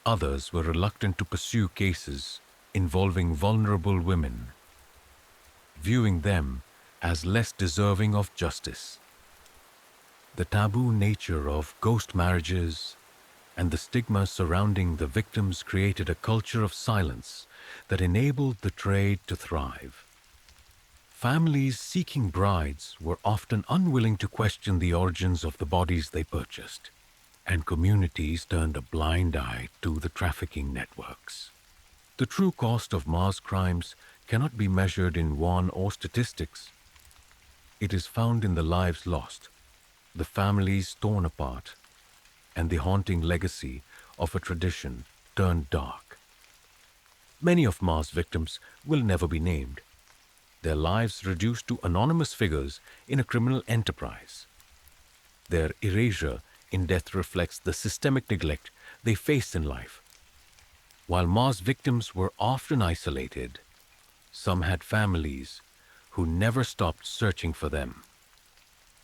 Others were reluctant to pursue cases involving vulnerable women, viewing them as less deserving of justice. The taboo nature of ghost marriages and the stigma surrounding the victims created a culture of silence that enabled the trade to thrive. Families seeking brides were often unwilling to question the origins of the bodies they purchased, and communities turned a blind eye to the trafficking networks. The true cost of Ma's crimes cannot be measured in won or statistics. It is found in the lives lost, the families torn apart, and the haunting legacy of a tradition turned dark. Many of Ma's victims will never be named, their lives reduced to anonymous figures in a criminal enterprise. Their erasure in death reflects the systemic neglect they faced in life. While Ma's victims were often isolated, some had families who never stopped searching for them.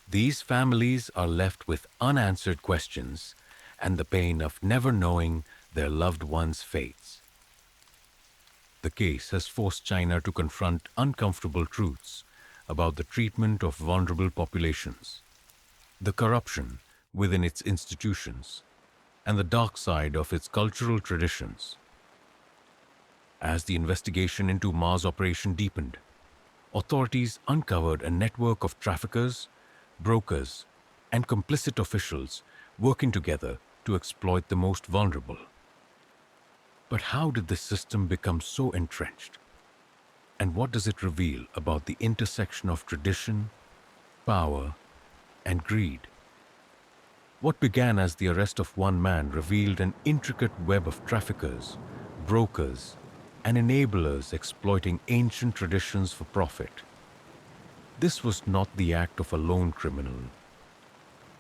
These families are left with unanswered questions and the pain of never knowing their loved ones' fates. The case has forced China to confront uncomfortable truths about the treatment of vulnerable populations, the corruption within its institutions, and the dark side of its cultural traditions. As the investigation into Ma's operation deepened, authorities uncovered a network of traffickers, brokers, and complicit officials working together to exploit the most vulnerable. But how did this system become so entrenched? And what does it reveal about the intersection of tradition, power, and greed? What began as the arrest of one man revealed an intricate web of traffickers, brokers, and enablers exploiting ancient traditions for profit. This was not the act of a lone criminal.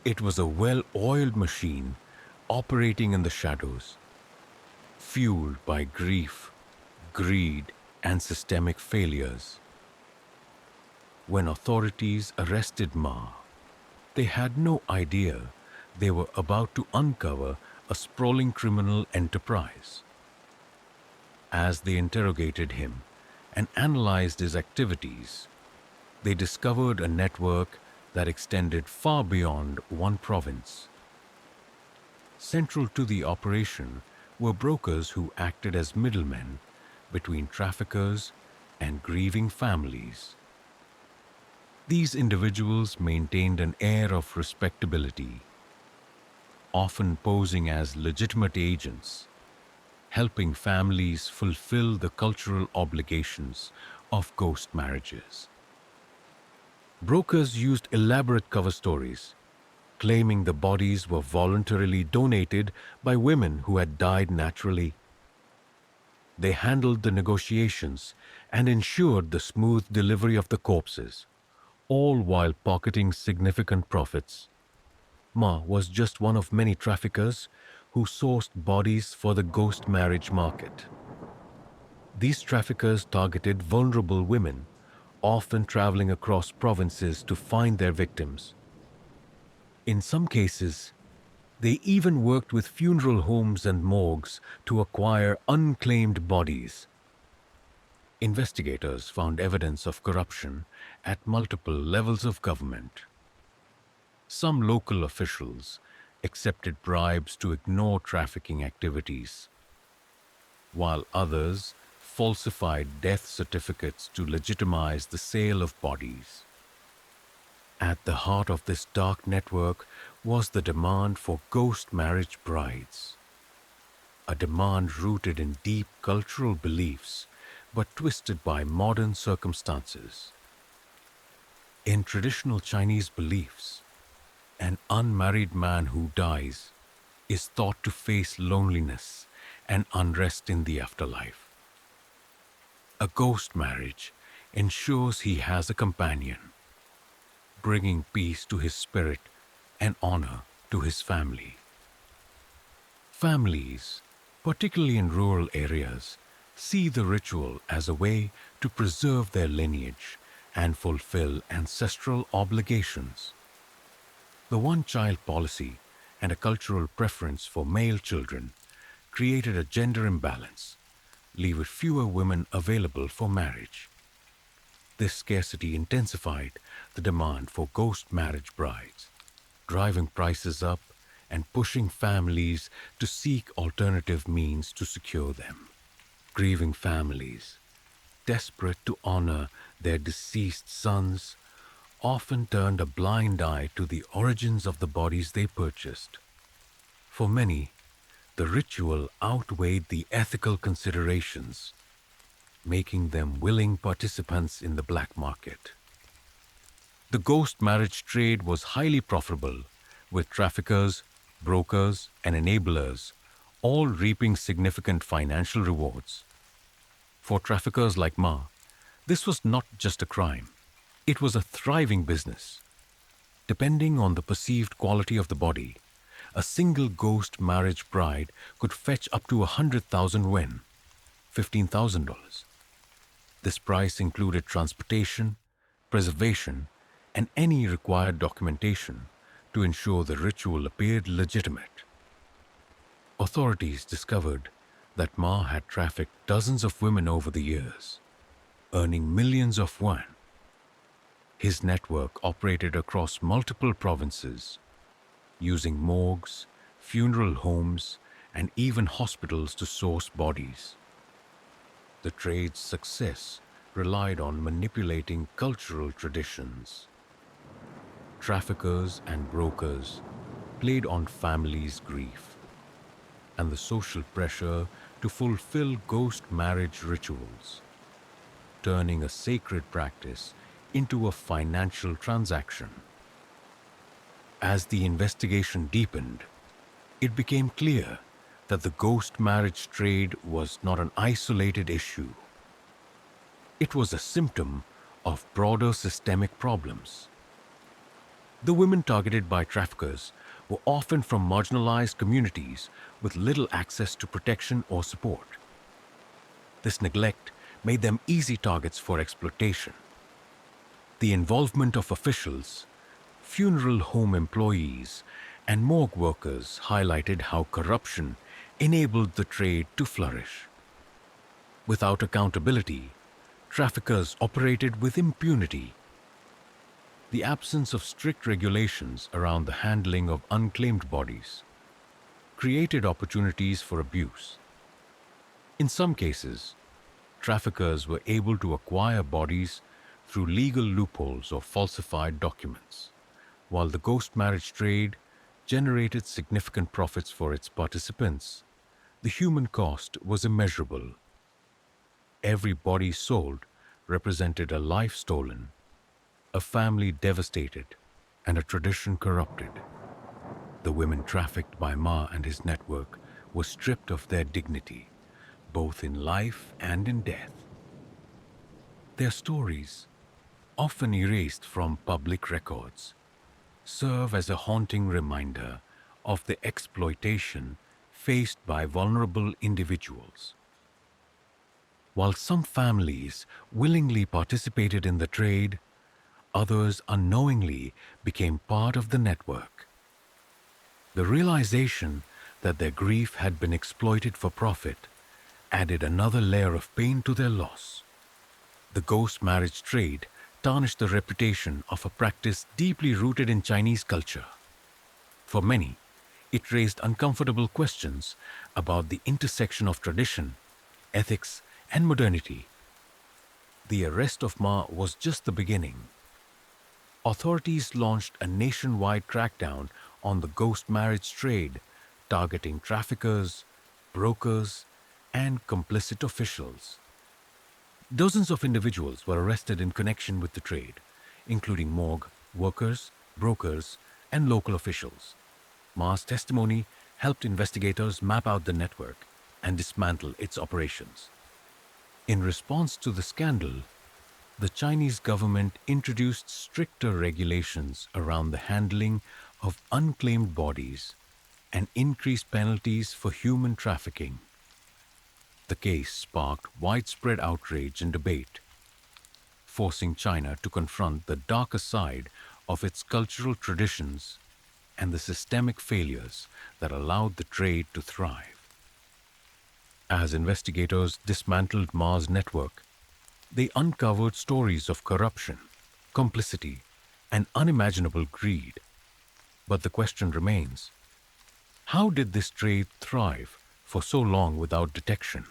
It was a well-oiled machine operating in the shadows, fueled by grief, greed, and systemic failures. When authorities arrested Ma, they had no idea they were about to uncover a sprawling criminal enterprise. As they interrogated him and analyzed his activities, they discovered a network that extended far beyond one province. Central to the operation were brokers who acted as middlemen between traffickers and grieving families. These individuals maintained an air of respectability, often posing as legitimate agents, helping families fulfill the cultural obligations of ghost marriages. Brokers used elaborate cover stories, claiming the bodies were voluntarily donated by women who had died naturally. They handled the negotiations and ensured the smooth delivery of the corpses, all while pocketing significant profits. Ma was just one of many traffickers who sourced bodies for the ghost marriage market. These traffickers targeted vulnerable women, often traveling across provinces to find their victims. In some cases, they even worked with funeral homes and morgues to acquire unclaimed bodies. Investigators found evidence of corruption at multiple levels of government. Some local officials accepted bribes to ignore trafficking activities, while others falsified death certificates to legitimize the sale of bodies. At the heart of this dark network was the demand for ghost marriage brides, a demand rooted in deep cultural beliefs but twisted by modern circumstances. In traditional Chinese beliefs, an unmarried man who dies is thought to face loneliness and unrest in the afterlife. A ghost marriage ensures he has a companion, bringing peace to his spirit and honor to his family. Families, particularly in rural areas, see the ritual as a way to preserve their lineage and fulfill ancestral obligations. The one-child policy and a cultural preference for male children created a gender imbalance, leaving fewer women available for marriage. This scarcity intensified the demand for ghost marriage brides, driving prices up and pushing families to seek alternative means to secure them. Grieving families, desperate to honor their deceased sons, often turned a blind eye to the origins of the bodies they purchased. For many, the ritual outweighed the ethical considerations, making them willing participants in the black market. The ghost marriage trade was highly profitable, with traffickers, brokers, and enablers all reaping significant financial rewards. For traffickers like Ma, this was not just a crime, it was a thriving business. Depending on the perceived quality of the body, a single ghost marriage bride could fetch up to 100,000 yen, $15,000. This price included transportation, preservation, and any required documentation to ensure the ritual appeared legitimate. Authorities discovered that Ma had trafficked dozens of women over the years, earning millions of won. His network operated across multiple provinces, using morgues, funeral homes, and even hospitals to source bodies. The trade's success relied on manipulating cultural traditions. Traffickers and brokers played on families' grief and the social pressure to fulfill ghost marriage rituals, turning a sacred practice into a financial transaction. As the investigation deepened, it became clear that the ghost marriage trade was not an isolated issue. It was a symptom of broader systemic problems. The women targeted by traffickers were often from marginalized communities with little access to protection or support. This neglect made them easy targets for exploitation. The involvement of officials, funeral home employees, and morgue workers highlighted how corruption enabled the trade to flourish. Without accountability, traffickers operated with impunity. The absence of strict regulations around the handling of unclaimed bodies created opportunities for abuse. In some cases, traffickers were able to acquire bodies through legal loopholes or falsified documents, while the ghost marriage trade generated significant profits for its participants. The human cost was immeasurable. Every body sold represented a life stolen, a family devastated, and a tradition corrupted. The women trafficked by Ma and his network were stripped of their dignity, both in life and in death. Their stories, often erased from public records, serve as a haunting reminder of the exploitation faced by vulnerable individuals. While some families willingly participated in the trade, others unknowingly became part of the network. The realization that their grief had been exploited for profit added another layer of pain to their loss. The ghost marriage trade tarnished the reputation of a practice deeply rooted in Chinese culture. For many, it raised uncomfortable questions about the intersection of tradition, ethics, and modernity. The arrest of Ma was just the beginning. Authorities launched a nationwide crackdown on the ghost marriage trade, targeting traffickers, brokers, and complicit officials. Dozens of individuals were arrested in connection with the trade, including morgue workers, brokers, and local officials. Ma's testimony helped investigators map out the network and dismantle its operations. In response to the scandal, the Chinese government introduced stricter regulations around the handling of unclaimed bodies and increased penalties for human trafficking. The case sparked widespread outrage and debate, forcing China to confront the darker side of its cultural traditions and the systemic failures that allowed the trade to thrive. As investigators dismantled Ma's network, they uncovered stories of corruption, complicity, and unimaginable greed. But the question remains, how did this trade thrive for so long without detection?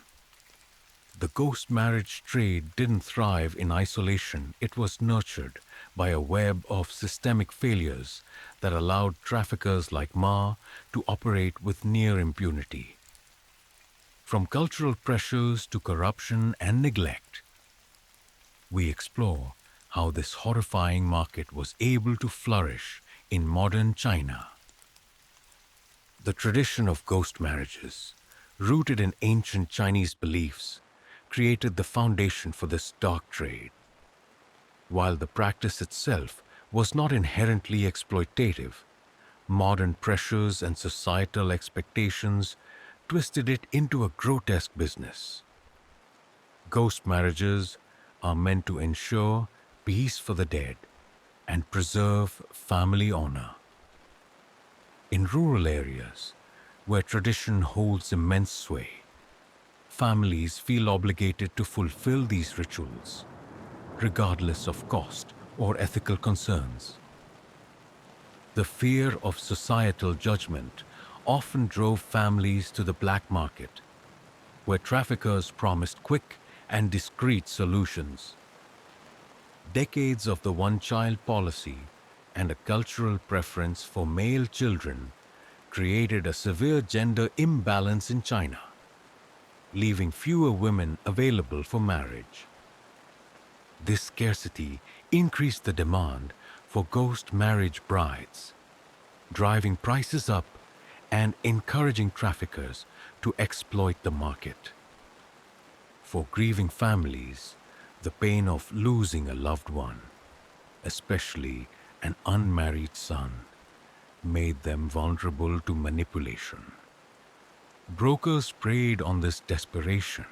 The ghost marriage trade didn't thrive in isolation. It was nurtured by a web of systemic failures that allowed traffickers like Ma to operate with near impunity. From cultural pressures to corruption and neglect, we explore how this horrifying market was able to flourish in modern China. The tradition of ghost marriages, rooted in ancient Chinese beliefs, created the foundation for this dark trade. While the practice itself was not inherently exploitative, modern pressures and societal expectations twisted it into a grotesque business. Ghost marriages are meant to ensure peace for the dead and preserve family honor. In rural areas, where tradition holds immense sway, families feel obligated to fulfill these rituals, regardless of cost or ethical concerns. The fear of societal judgment often drove families to the black market, where traffickers promised quick and discreet solutions. Decades of the one-child policy and a cultural preference for male children created a severe gender imbalance in China, leaving fewer women available for marriage. This scarcity increased the demand for ghost marriage brides, driving prices up and encouraging traffickers to exploit the market. For grieving families, the pain of losing a loved one, especially an unmarried son, made them vulnerable to manipulation. Brokers preyed on this desperation,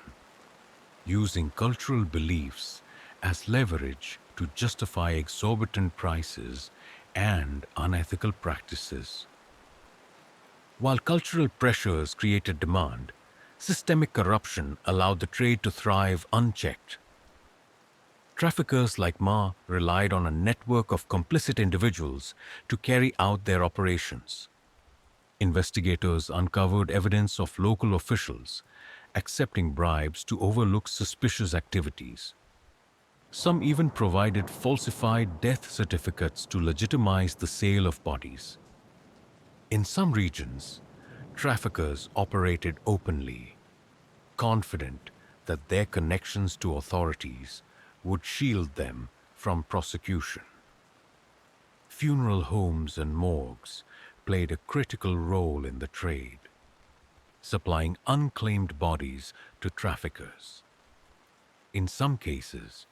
using cultural beliefs as leverage to justify exorbitant prices and unethical practices. While cultural pressures created demand, systemic corruption allowed the trade to thrive unchecked. Traffickers like Ma relied on a network of complicit individuals to carry out their operations. Investigators uncovered evidence of local officials accepting bribes to overlook suspicious activities. Some even provided falsified death certificates to legitimize the sale of bodies. In some regions, traffickers operated openly, confident that their connections to authorities would shield them from prosecution. Funeral homes and morgues played a critical role in the trade, supplying unclaimed bodies to traffickers. In some cases,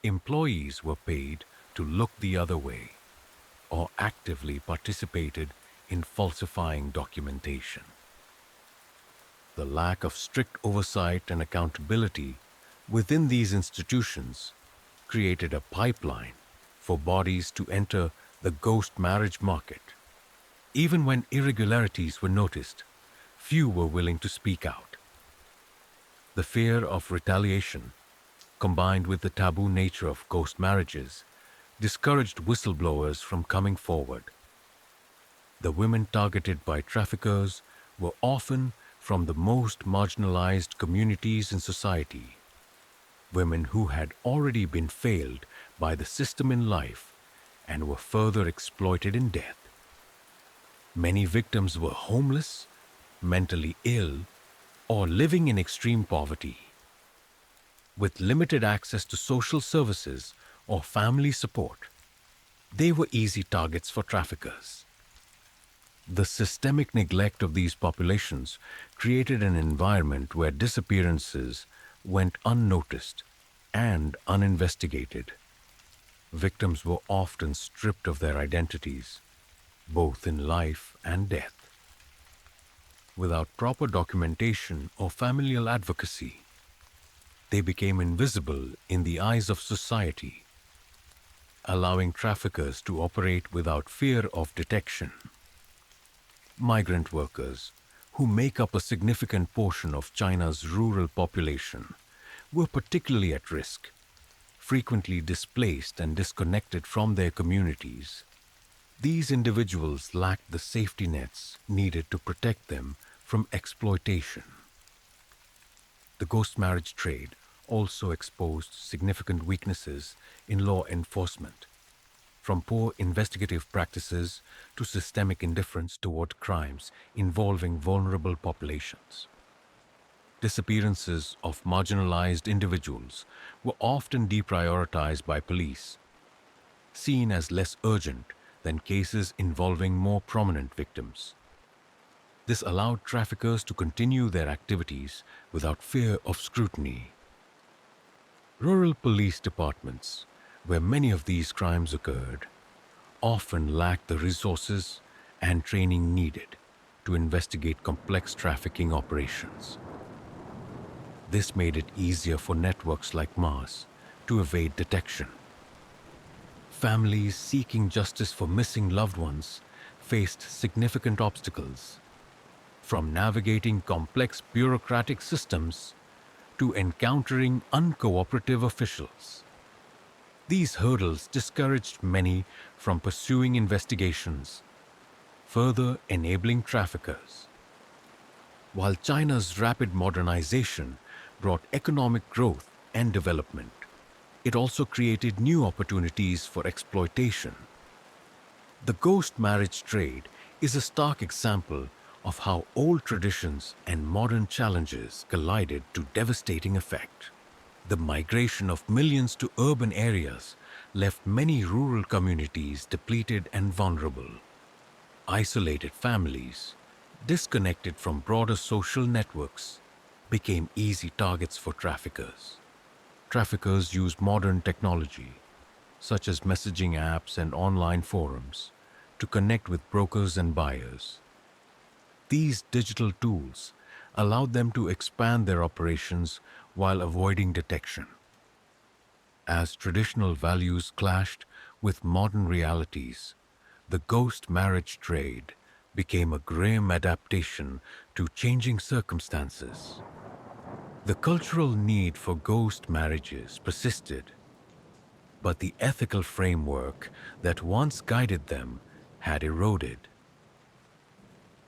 employees were paid to look the other way or actively participated in falsifying documentation. The lack of strict oversight and accountability within these institutions created a pipeline for bodies to enter the ghost marriage market. Even when irregularities were noticed, few were willing to speak out. The fear of retaliation, combined with the taboo nature of ghost marriages, discouraged whistleblowers from coming forward. The women targeted by traffickers were often from the most marginalized communities in society, women who had already been failed by the system in life and were further exploited in death. Many victims were homeless, mentally ill, or living in extreme poverty. With limited access to social services or family support, they were easy targets for traffickers. The systemic neglect of these populations created an environment where disappearances went unnoticed and uninvestigated. Victims were often stripped of their identities, both in life and death. Without proper documentation or familial advocacy, they became invisible in the eyes of society, allowing traffickers to operate without fear of detection. Migrant workers, who make up a significant portion of China's rural population, were particularly at risk, frequently displaced and disconnected from their communities. These individuals lacked the safety nets needed to protect them from exploitation. The ghost marriage trade also exposed significant weaknesses in law enforcement, from poor investigative practices to systemic indifference toward crimes involving vulnerable populations. Disappearances of marginalized individuals were often deprioritized by police, seen as less urgent than cases involving more prominent victims. This allowed traffickers to continue their activities without fear of scrutiny. Rural police departments, where many of these crimes occurred, often lacked the resources and training needed to investigate complex trafficking operations. This made it easier for networks like Mars to evade detection. Families seeking justice for missing loved ones faced significant obstacles, from navigating complex bureaucratic systems to encountering uncooperative officials. These hurdles discouraged many from pursuing investigations, further enabling traffickers. While China's rapid modernization brought economic growth and development, it also created new opportunities for exploitation. The ghost marriage trade is a stark example of how old traditions and modern challenges collided to devastating effect. The migration of millions to urban areas left many rural communities depleted and vulnerable. Isolated families, disconnected from broader social networks, became easy targets for traffickers. Traffickers use modern technology, such as messaging apps and online forums, to connect with brokers and buyers. These digital tools allowed them to expand their operations while avoiding detection. As traditional values clashed with modern realities, the ghost marriage trade became a grim adaptation to changing circumstances. The cultural need for ghost marriages persisted, but the ethical framework that once guided them had eroded.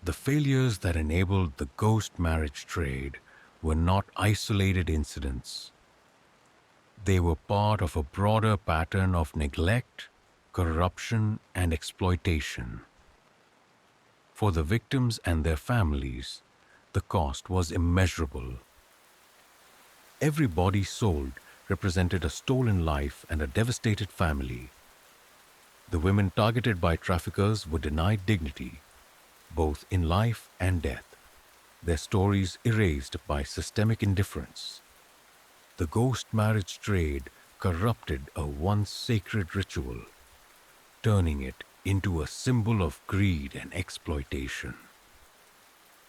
The failures that enabled the ghost marriage trade were not isolated incidents. They were part of a broader pattern of neglect, corruption, and exploitation. For the victims and their families, the cost was immeasurable. Every body sold represented a stolen life and a devastated family. The women targeted by traffickers were denied dignity, both in life and death, their stories erased by systemic indifference. The ghost marriage trade corrupted a once sacred ritual, turning it into a symbol of greed and exploitation.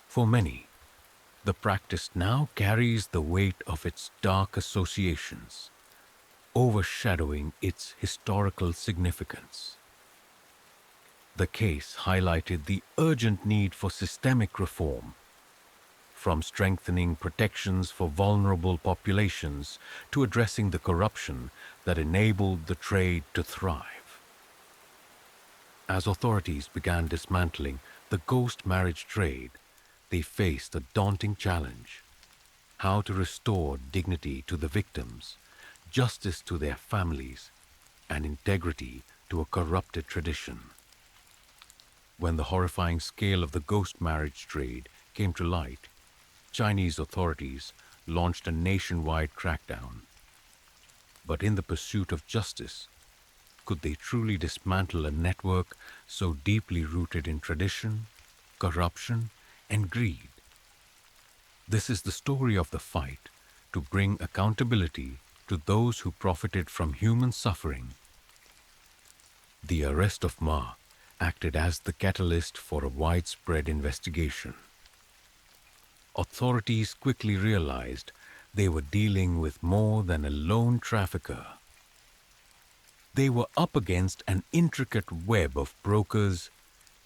For many, the practice now carries the weight of its dark associations, overshadowing its historical significance. The case highlighted the urgent need for systemic reform, from strengthening protections for vulnerable populations to addressing the corruption that enabled the trade to thrive. As authorities began dismantling the ghost marriage trade, they faced a daunting challenge: how to restore dignity to the victims, justice to their families, and integrity to a corrupted tradition. When the horrifying scale of the ghost marriage trade came to light, Chinese authorities launched a nationwide crackdown. But in the pursuit of justice, could they truly dismantle a network so deeply rooted in tradition, corruption, and greed? This is the story of the fight to bring accountability to those who profited from human suffering. The arrest of Ma acted as the catalyst for a widespread investigation. Authorities quickly realized they were dealing with more than a lone trafficker. They were up against an intricate web of brokers,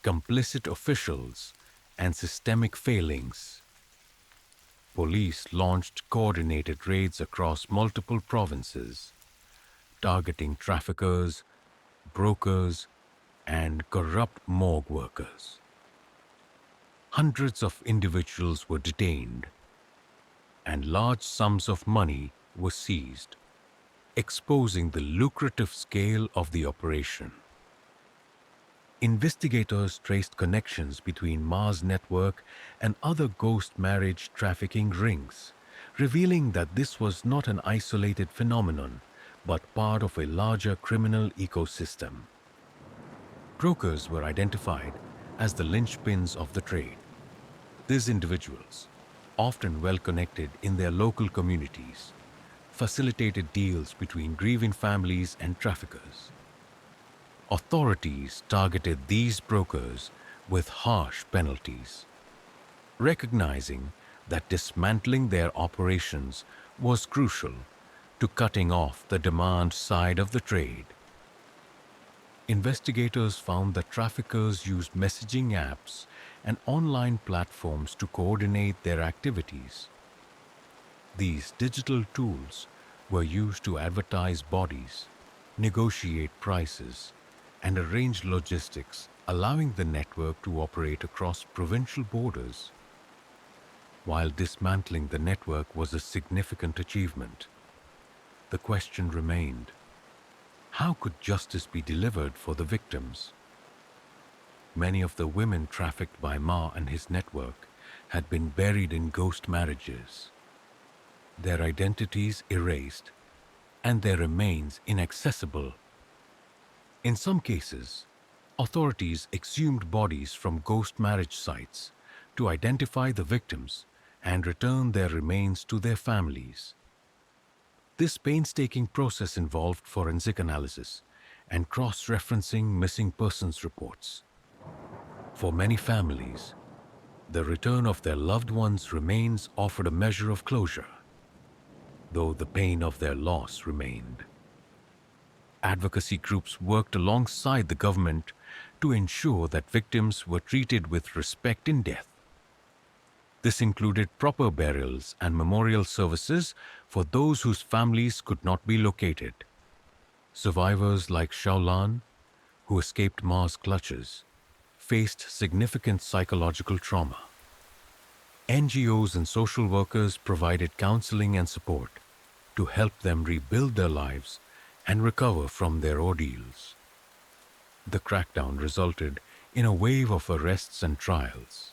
complicit officials, and systemic failings. Police launched coordinated raids across multiple provinces, targeting traffickers, brokers, and corrupt morgue workers. Hundreds of individuals were detained, and large sums of money were seized, exposing the lucrative scale of the operation. Investigators traced connections between Ma's network and other ghost marriage trafficking rings, revealing that this was not an isolated phenomenon, but part of a larger criminal ecosystem. Brokers were identified as the linchpins of the trade. These individuals, often well-connected in their local communities, facilitated deals between grieving families and traffickers. Authorities targeted these brokers with harsh penalties, recognizing that dismantling their operations was crucial to cutting off the demand side of the trade. Investigators found that traffickers used messaging apps and online platforms to coordinate their activities. These digital tools were used to advertise bodies, negotiate prices, and arrange logistics, allowing the network to operate across provincial borders. While dismantling the network was a significant achievement, the question remained: how could justice be delivered for the victims? Many of the women trafficked by Ma and his network had been buried in ghost marriages, their identities erased, and their remains inaccessible. In some cases, authorities exhumed bodies from ghost marriage sites to identify the victims and return their remains to their families. This painstaking process involved forensic analysis and cross-referencing missing persons reports. For many families, the return of their loved ones' remains offered a measure of closure, though the pain of their loss remained. Advocacy groups worked alongside the government to ensure that victims were treated with respect in death. This included proper burials and memorial services for those whose families could not be located. Survivors like Shaolan, who escaped Ma's clutches, faced significant psychological trauma. NGOs and social workers provided counseling and support to help them rebuild their lives and recover from their ordeals. The crackdown resulted in a wave of arrests and trials,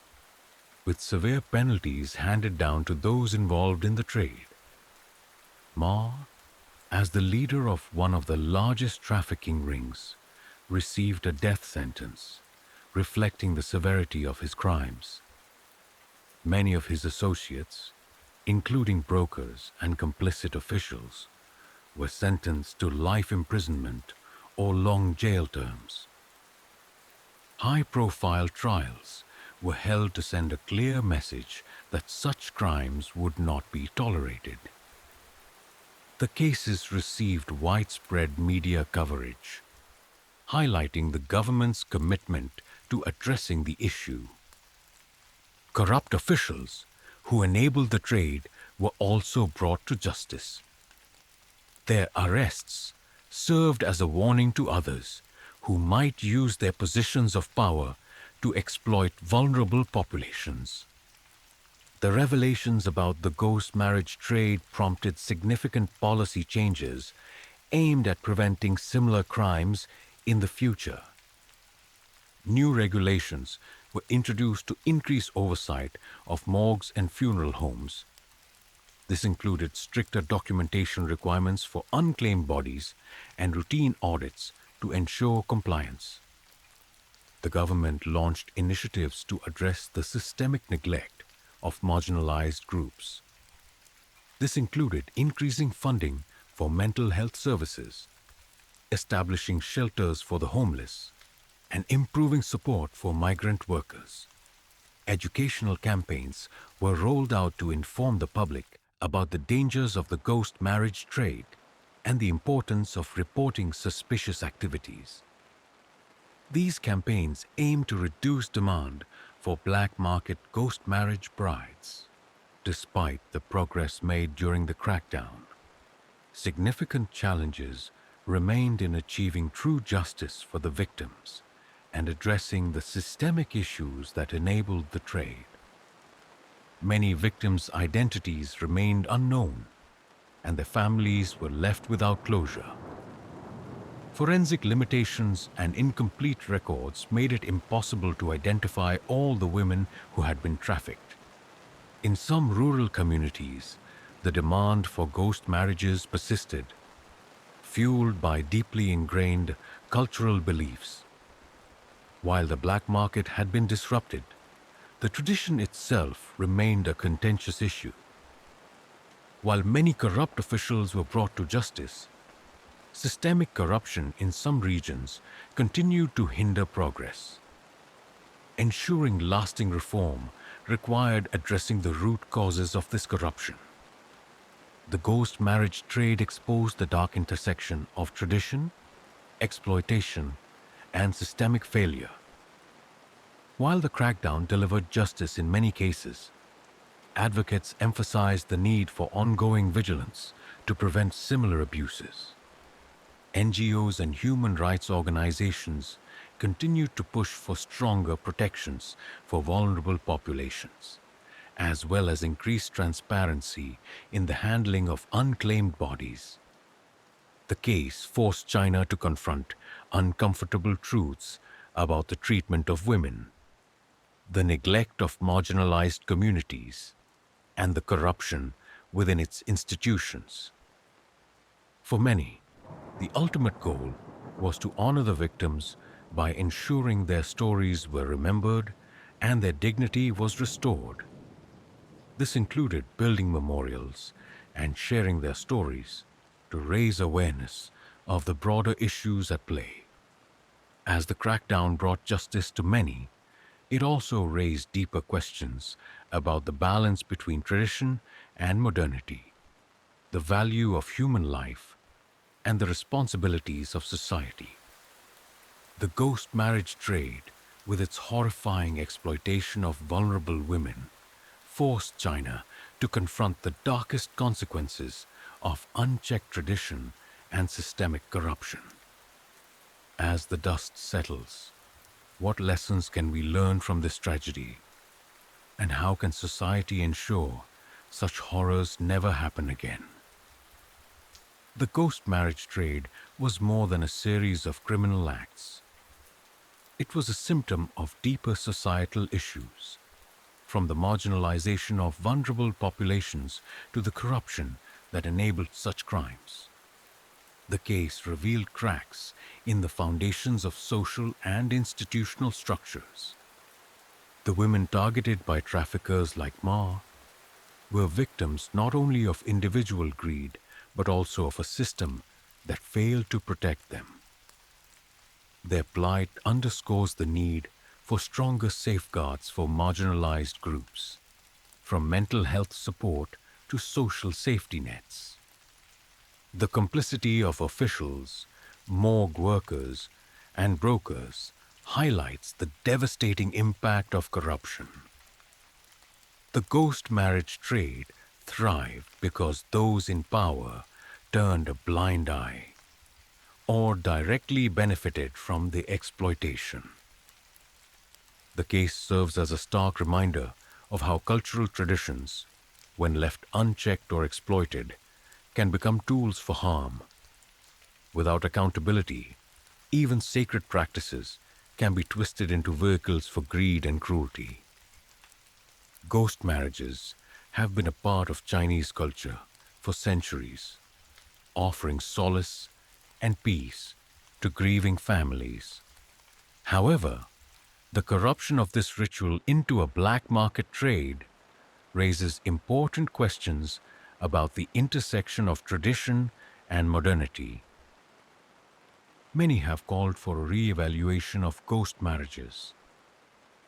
with severe penalties handed down to those involved in the trade. Ma, as the leader of one of the largest trafficking rings, received a death sentence, reflecting the severity of his crimes. Many of his associates, including brokers and complicit officials, were sentenced to life imprisonment or long jail terms. High-profile trials were held to send a clear message that such crimes would not be tolerated. The cases received widespread media coverage, highlighting the government's commitment to addressing the issue. Corrupt officials who enabled the trade were also brought to justice. Their arrests served as a warning to others who might use their positions of power to exploit vulnerable populations. The revelations about the ghost marriage trade prompted significant policy changes aimed at preventing similar crimes in the future. New regulations were introduced to increase oversight of morgues and funeral homes. This included stricter documentation requirements for unclaimed bodies and routine audits to ensure compliance. The government launched initiatives to address the systemic neglect of marginalized groups. This included increasing funding for mental health services, establishing shelters for the homeless, and improving support for migrant workers. Educational campaigns were rolled out to inform the public about the dangers of the ghost marriage trade and the importance of reporting suspicious activities. These campaigns aim to reduce demand for black market ghost marriage brides. Despite the progress made during the crackdown, significant challenges remained in achieving true justice for the victims and addressing the systemic issues that enabled the trade. Many victims' identities remained unknown, and their families were left without closure. Forensic limitations and incomplete records made it impossible to identify all the women who had been trafficked. In some rural communities, the demand for ghost marriages persisted, fueled by deeply ingrained cultural beliefs. While the black market had been disrupted, the tradition itself remained a contentious issue. While many corrupt officials were brought to justice, systemic corruption in some regions continued to hinder progress. Ensuring lasting reform required addressing the root causes of this corruption. The ghost marriage trade exposed the dark intersection of tradition, exploitation, and systemic failure. While the crackdown delivered justice in many cases, advocates emphasized the need for ongoing vigilance to prevent similar abuses. NGOs and human rights organizations continued to push for stronger protections for vulnerable populations, as well as increased transparency in the handling of unclaimed bodies. The case forced China to confront uncomfortable truths about the treatment of women, the neglect of marginalized communities, and the corruption within its institutions. For many, the ultimate goal was to honor the victims by ensuring their stories were remembered and their dignity was restored. This included building memorials and sharing their stories to raise awareness of the broader issues at play. As the crackdown brought justice to many, it also raised deeper questions about the balance between tradition and modernity, the value of human life, and the responsibilities of society. The ghost marriage trade, with its horrifying exploitation of vulnerable women, forced China to confront the darkest consequences of unchecked tradition and systemic corruption. As the dust settles, what lessons can we learn from this tragedy? And how can society ensure such horrors never happen again? The ghost marriage trade was more than a series of criminal acts. It was a symptom of deeper societal issues, from the marginalization of vulnerable populations to the corruption that enabled such crimes. The case revealed cracks in the foundations of social and institutional structures. The women targeted by traffickers like Ma were victims not only of individual greed, but also of a system that failed to protect them. Their plight underscores the need for stronger safeguards for marginalized groups, from mental health support to social safety nets. The complicity of officials, morgue workers, and brokers highlights the devastating impact of corruption. The ghost marriage trade thrived because those in power turned a blind eye or directly benefited from the exploitation. The case serves as a stark reminder of how cultural traditions, when left unchecked or exploited, can become tools for harm. Without accountability, even sacred practices can be twisted into vehicles for greed and cruelty. Ghost marriages have been a part of Chinese culture for centuries, offering solace and peace to grieving families. However, the corruption of this ritual into a black market trade raises important questions about the intersection of tradition and modernity. Many have called for a re-evaluation of ghost marriages,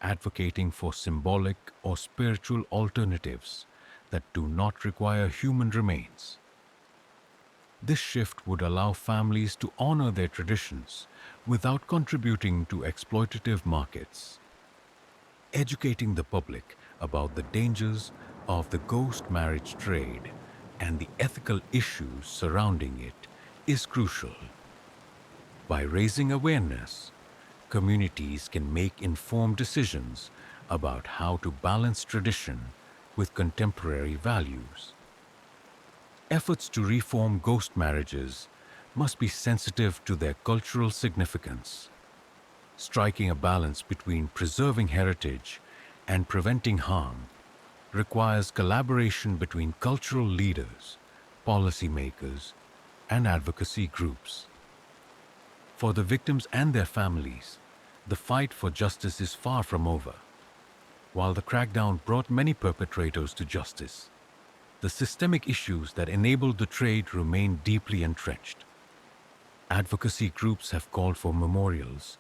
advocating for symbolic or spiritual alternatives that do not require human remains. This shift would allow families to honor their traditions without contributing to exploitative markets. Educating the public about the dangers of the ghost marriage trade and the ethical issues surrounding it is crucial. By raising awareness, communities can make informed decisions about how to balance tradition with contemporary values. Efforts to reform ghost marriages must be sensitive to their cultural significance. Striking a balance between preserving heritage and preventing harm requires collaboration between cultural leaders, policymakers, and advocacy groups. For the victims and their families, the fight for justice is far from over. While the crackdown brought many perpetrators to justice, the systemic issues that enabled the trade remain deeply entrenched. Advocacy groups have called for memorials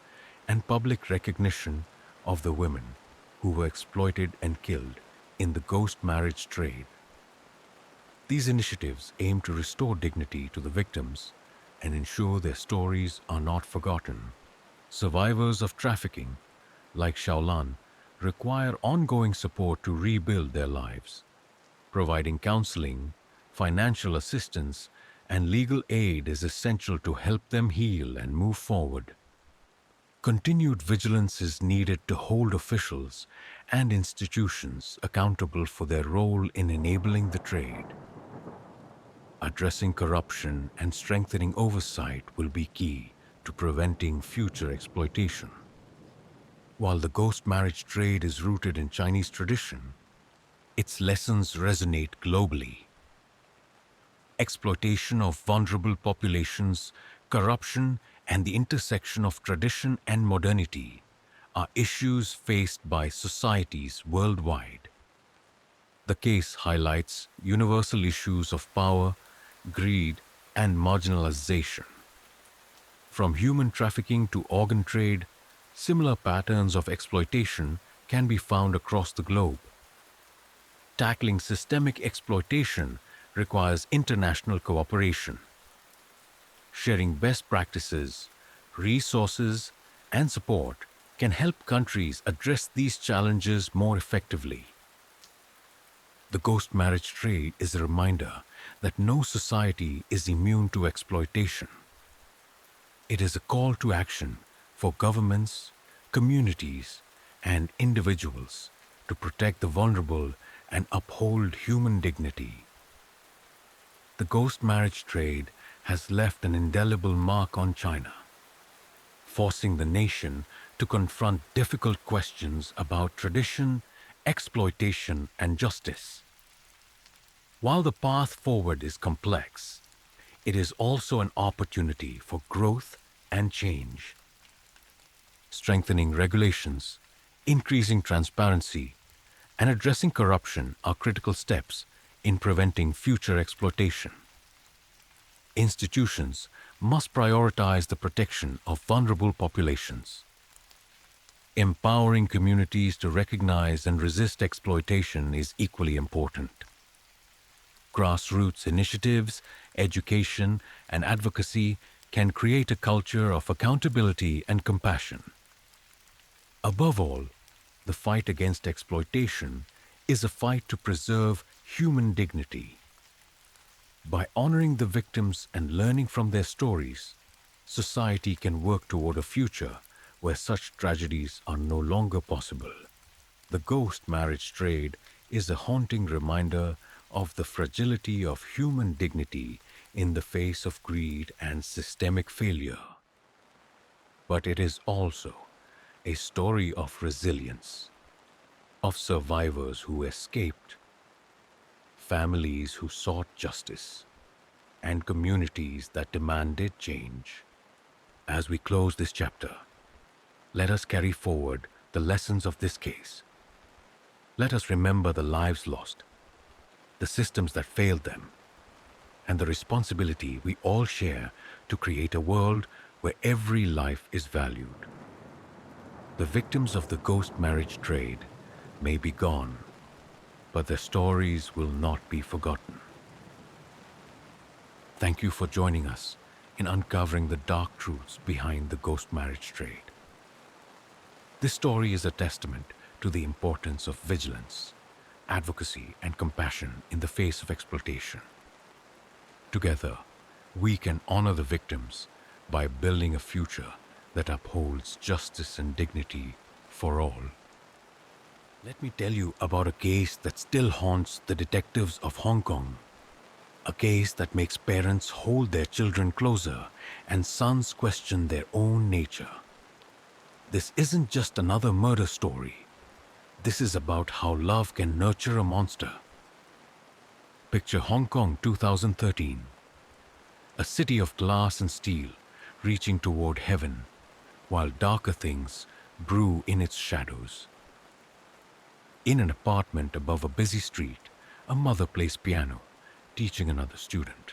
and public recognition of the women who were exploited and killed in the ghost marriage trade. These initiatives aim to restore dignity to the victims and ensure their stories are not forgotten. Survivors of trafficking, like Shaolan, require ongoing support to rebuild their lives. Providing counseling, financial assistance, and legal aid is essential to help them heal and move forward. Continued vigilance is needed to hold officials and institutions accountable for their role in enabling the trade. Addressing corruption and strengthening oversight will be key to preventing future exploitation. While the ghost marriage trade is rooted in Chinese tradition, its lessons resonate globally. Exploitation of vulnerable populations, corruption, and the intersection of tradition and modernity are issues faced by societies worldwide. The case highlights universal issues of power, greed, and marginalization. From human trafficking to organ trade, similar patterns of exploitation can be found across the globe. Tackling systemic exploitation requires international cooperation. Sharing best practices, resources, and support can help countries address these challenges more effectively. The ghost marriage trade is a reminder that no society is immune to exploitation. It is a call to action for governments, communities, and individuals to protect the vulnerable and uphold human dignity. The ghost marriage trade has left an indelible mark on China, forcing the nation to confront difficult questions about tradition, exploitation, and justice. While the path forward is complex, it is also an opportunity for growth and change. Strengthening regulations, increasing transparency, and addressing corruption are critical steps in preventing future exploitation. Institutions must prioritize the protection of vulnerable populations. Empowering communities to recognize and resist exploitation is equally important. Grassroots initiatives, education, and advocacy can create a culture of accountability and compassion. Above all, the fight against exploitation is a fight to preserve human dignity. By honoring the victims and learning from their stories, society can work toward a future where such tragedies are no longer possible. The ghost marriage trade is a haunting reminder of the fragility of human dignity in the face of greed and systemic failure. But it is also a story of resilience, of survivors who escaped, families who sought justice, and communities that demanded change. As we close this chapter, let us carry forward the lessons of this case. Let us remember the lives lost, the the systems that failed them, and the responsibility we all share to create a world where every life is valued. The victims of the ghost marriage trade may be gone, but their stories will not be forgotten. Thank you for joining us in uncovering the dark truths behind the ghost marriage trade. This story is a testament to the importance of vigilance, advocacy, and compassion in the face of exploitation. Together, we can honor the victims by building a future that upholds justice and dignity for all. Let me tell you about a case that still haunts the detectives of Hong Kong. A case that makes parents hold their children closer and sons question their own nature. This isn't just another murder story. This is about how love can nurture a monster. Picture Hong Kong 2013. A city of glass and steel reaching toward heaven, while darker things brew in its shadows. In an apartment above a busy street, a mother plays piano, teaching another student.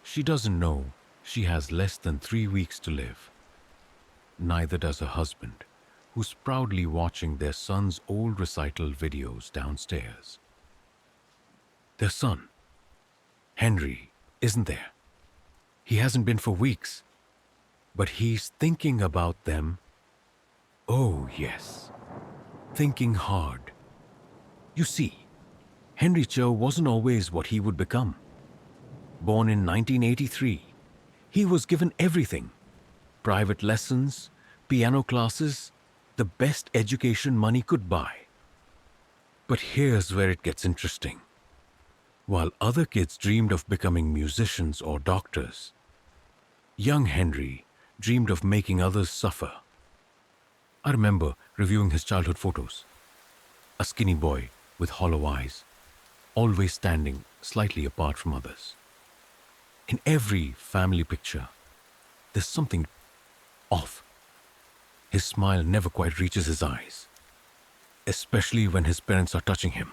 She doesn't know she has less than 3 weeks to live. Neither does her husband, who's proudly watching their son's old recital videos downstairs. Their son, Henry, isn't there. He hasn't been for weeks, but he's thinking about them. Oh, yes, thinking hard. You see, Henry Cho wasn't always what he would become. Born in 1983, he was given everything: private lessons, piano classes, the best education money could buy. But here's where it gets interesting. While other kids dreamed of becoming musicians or doctors, young Henry dreamed of making others suffer. I remember reviewing his childhood photos. A skinny boy with hollow eyes, always standing slightly apart from others. In every family picture, there's something off. His smile never quite reaches his eyes, especially when his parents are touching him.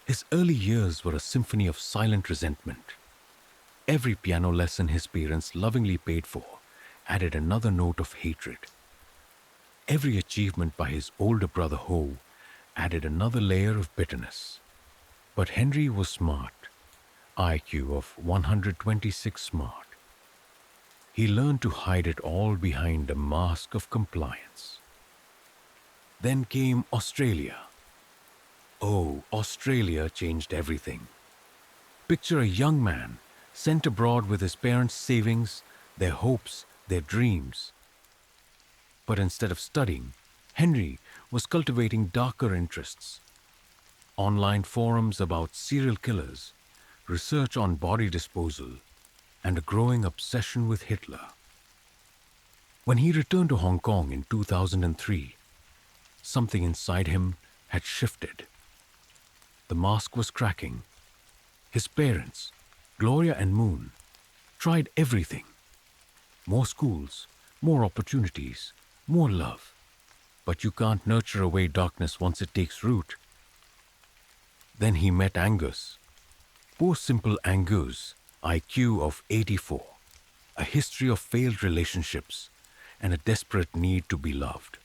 His early years were a symphony of silent resentment. Every piano lesson his parents lovingly paid for added another note of hatred. Every achievement by his older brother Ho added another layer of bitterness. But Henry was smart, IQ of 126 smart. He learned to hide it all behind a mask of compliance. Then came Australia. Oh, Australia changed everything. Picture a young man sent abroad with his parents' savings, their hopes, their dreams. But instead of studying, Henry was cultivating darker interests. Online forums about serial killers, research on body disposal, and a growing obsession with Hitler. When he returned to Hong Kong in 2003, something inside him had shifted. The mask was cracking. His parents, Gloria and Moon, tried everything. More schools, more opportunities, more love. But you can't nurture away darkness once it takes root. Then he met Angus. Poor simple Angus, IQ of 84, a history of failed relationships, and a desperate need to be loved.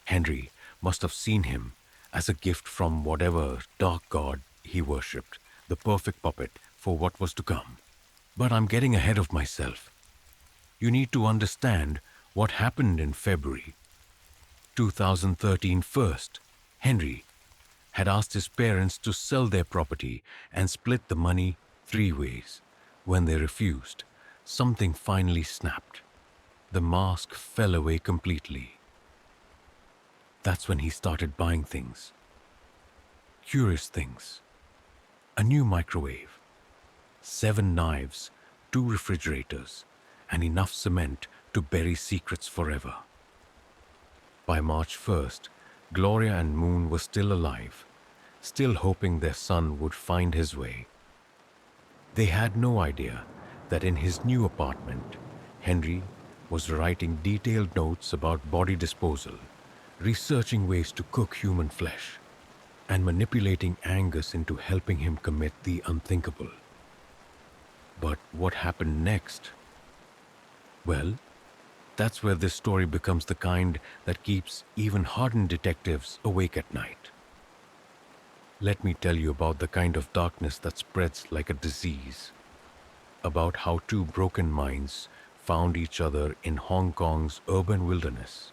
Henry must have seen him as a gift from whatever dark god he worshipped, the perfect puppet for what was to come. But I'm getting ahead of myself. You need to understand what happened in February 2013 first. Henry had asked his parents to sell their property and split the money 3 ways. When they refused, something finally snapped. The mask fell away completely. That's when he started buying things. Curious things. A new microwave, 7 knives, 2 refrigerators, and enough cement to bury secrets forever. By March 1st, Gloria and Moon were still alive, still hoping their son would find his way. They had no idea that in his new apartment, Henry was writing detailed notes about body disposal, researching ways to cook human flesh, and manipulating Angus into helping him commit the unthinkable. But what happened next? Well, that's where this story becomes the kind that keeps even hardened detectives awake at night. Let me tell you about the kind of darkness that spreads like a disease, about how two broken minds found each other in Hong Kong's urban wilderness,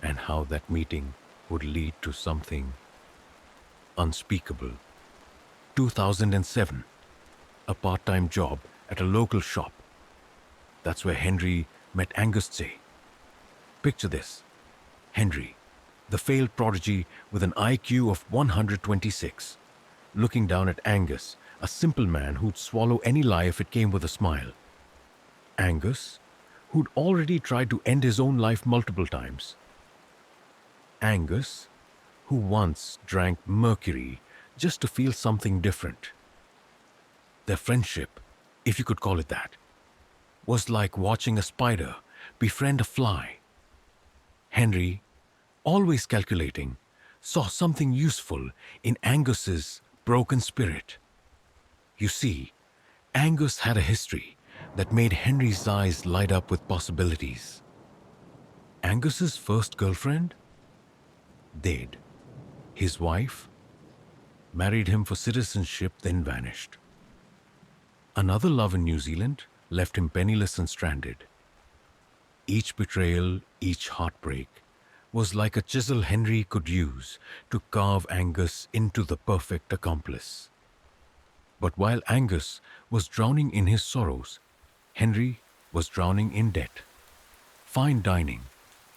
and how that meeting would lead to something unspeakable. 2007, a part-time job at a local shop. That's where Henry met Angus Tse. Picture this. Henry, the failed prodigy with an IQ of 126, looking down at Angus, a simple man who'd swallow any lie if it came with a smile. Angus, who'd already tried to end his own life multiple times. Angus, who once drank mercury just to feel something different. Their friendship, if you could call it that, was like watching a spider befriend a fly. Henry, always calculating, saw something useful in Angus's broken spirit. You see, Angus had a history that made Henry's eyes light up with possibilities. Angus's first girlfriend? Dead. His wife? Married him for citizenship, then vanished. Another love in New Zealand left him penniless and stranded. Each betrayal, each heartbreak, was like a chisel Henry could use to carve Angus into the perfect accomplice. But while Angus was drowning in his sorrows, Henry was drowning in debt. Fine dining,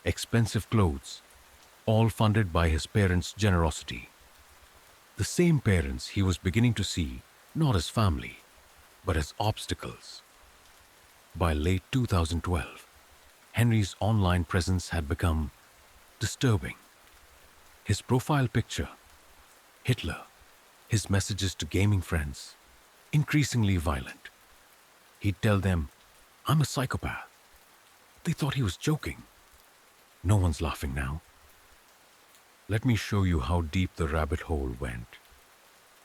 expensive clothes, all funded by his parents' generosity. The same parents he was beginning to see not as family, but as obstacles. By late 2012, Henry's online presence had become disturbing. His profile picture, Hitler, his messages to gaming friends, increasingly violent. He'd tell them, "I'm a psychopath." They thought he was joking. No one's laughing now. Let me show you how deep the rabbit hole went.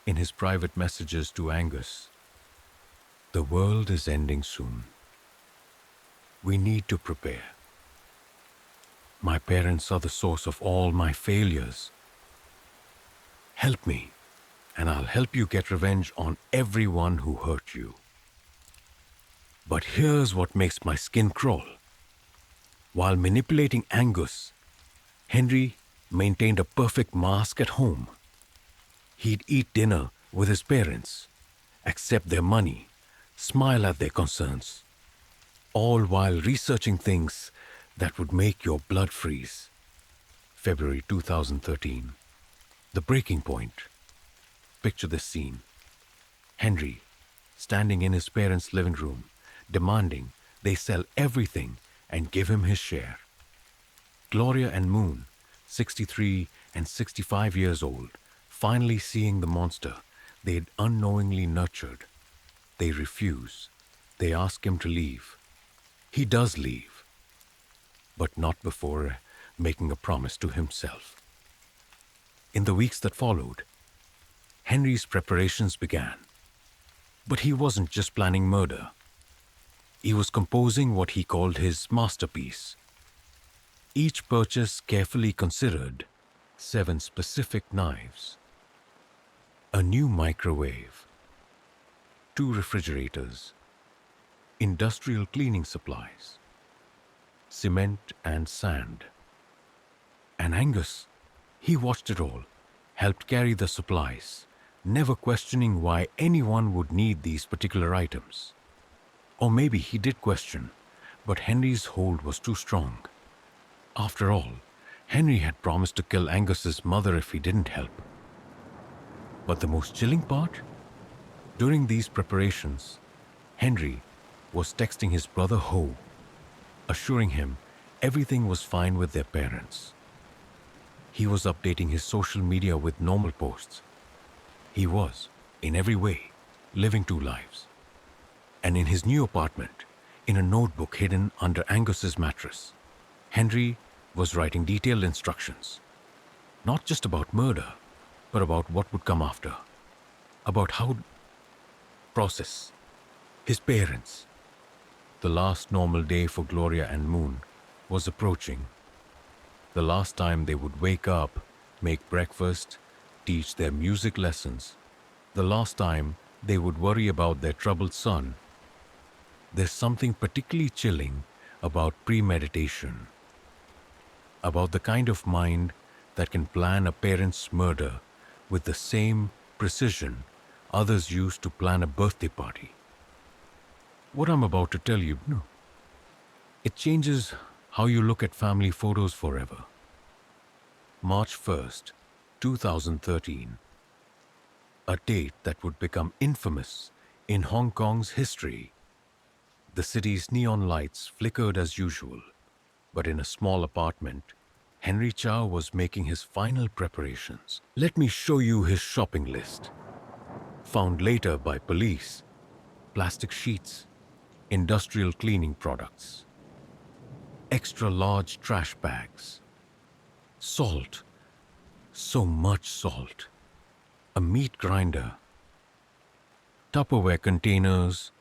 In his private messages to Angus, "The world is ending soon. We need to prepare. My parents are the source of all my failures. Help me, and I'll help you get revenge on everyone who hurt you." But here's what makes my skin crawl. While manipulating Angus, Henry maintained a perfect mask at home. He'd eat dinner with his parents, accept their money, smile at their concerns, all while researching things that would make your blood freeze. February 2013. The breaking point. Picture this scene. Henry, standing in his parents' living room, demanding they sell everything and give him his share. Gloria and Moon, 63 and 65 years old, finally seeing the monster they'd unknowingly nurtured. They refuse. They ask him to leave. He does leave, but not before making a promise to himself. In the weeks that followed, Henry's preparations began. But he wasn't just planning murder. He was composing what he called his masterpiece. Each purchase carefully considered, 7 specific knives, a new microwave, 2 refrigerators, industrial cleaning supplies, cement and sand. And Angus, he watched it all, helped carry the supplies, never questioning why anyone would need these particular items. Or maybe he did question, but Henry's hold was too strong. After all, Henry had promised to kill Angus's mother if he didn't help. But the most chilling part? During these preparations, Henry was texting his brother Ho, assuring him everything was fine with their parents. He was updating his social media with normal posts. He was, in every way, living 2 lives. And in his new apartment, in a notebook hidden under Angus's mattress, Henry was writing detailed instructions, not just about murder, but about what would come after, about how to process his parents. The last normal day for Gloria and Moon was approaching. The last time they would wake up, make breakfast, teach their music lessons. The last time they would worry about their troubled son. There's something particularly chilling about premeditation, about the kind of mind that can plan a parent's murder with the same precision others use to plan a birthday party. What I'm about to tell you, no, it changes how you look at family photos forever. March 1st, 2013, a date that would become infamous in Hong Kong's history. The city's neon lights flickered as usual, but in a small apartment, Henry Chow was making his final preparations. Let me show you his shopping list. Found later by police: plastic sheets, industrial cleaning products, extra large trash bags, salt, so much salt, a meat grinder, Tupperware containers,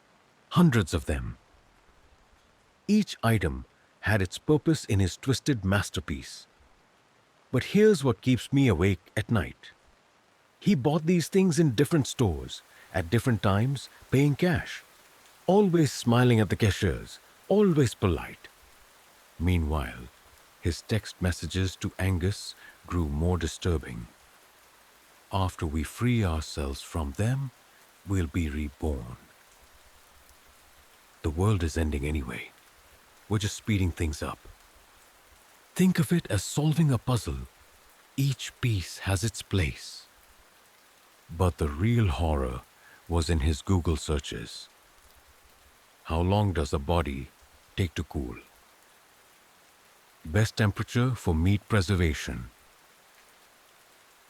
hundreds of them. Each item had its purpose in his twisted masterpiece. But here's what keeps me awake at night. He bought these things in different stores, at different times, paying cash, always smiling at the cashiers, always polite. Meanwhile, his text messages to Angus grew more disturbing. After we free ourselves from them, we'll be reborn. The world is ending anyway. We're just speeding things up. Think of it as solving a puzzle. Each piece has its place. But the real horror was in his Google searches. How long does a body take to cool? Best temperature for meat preservation.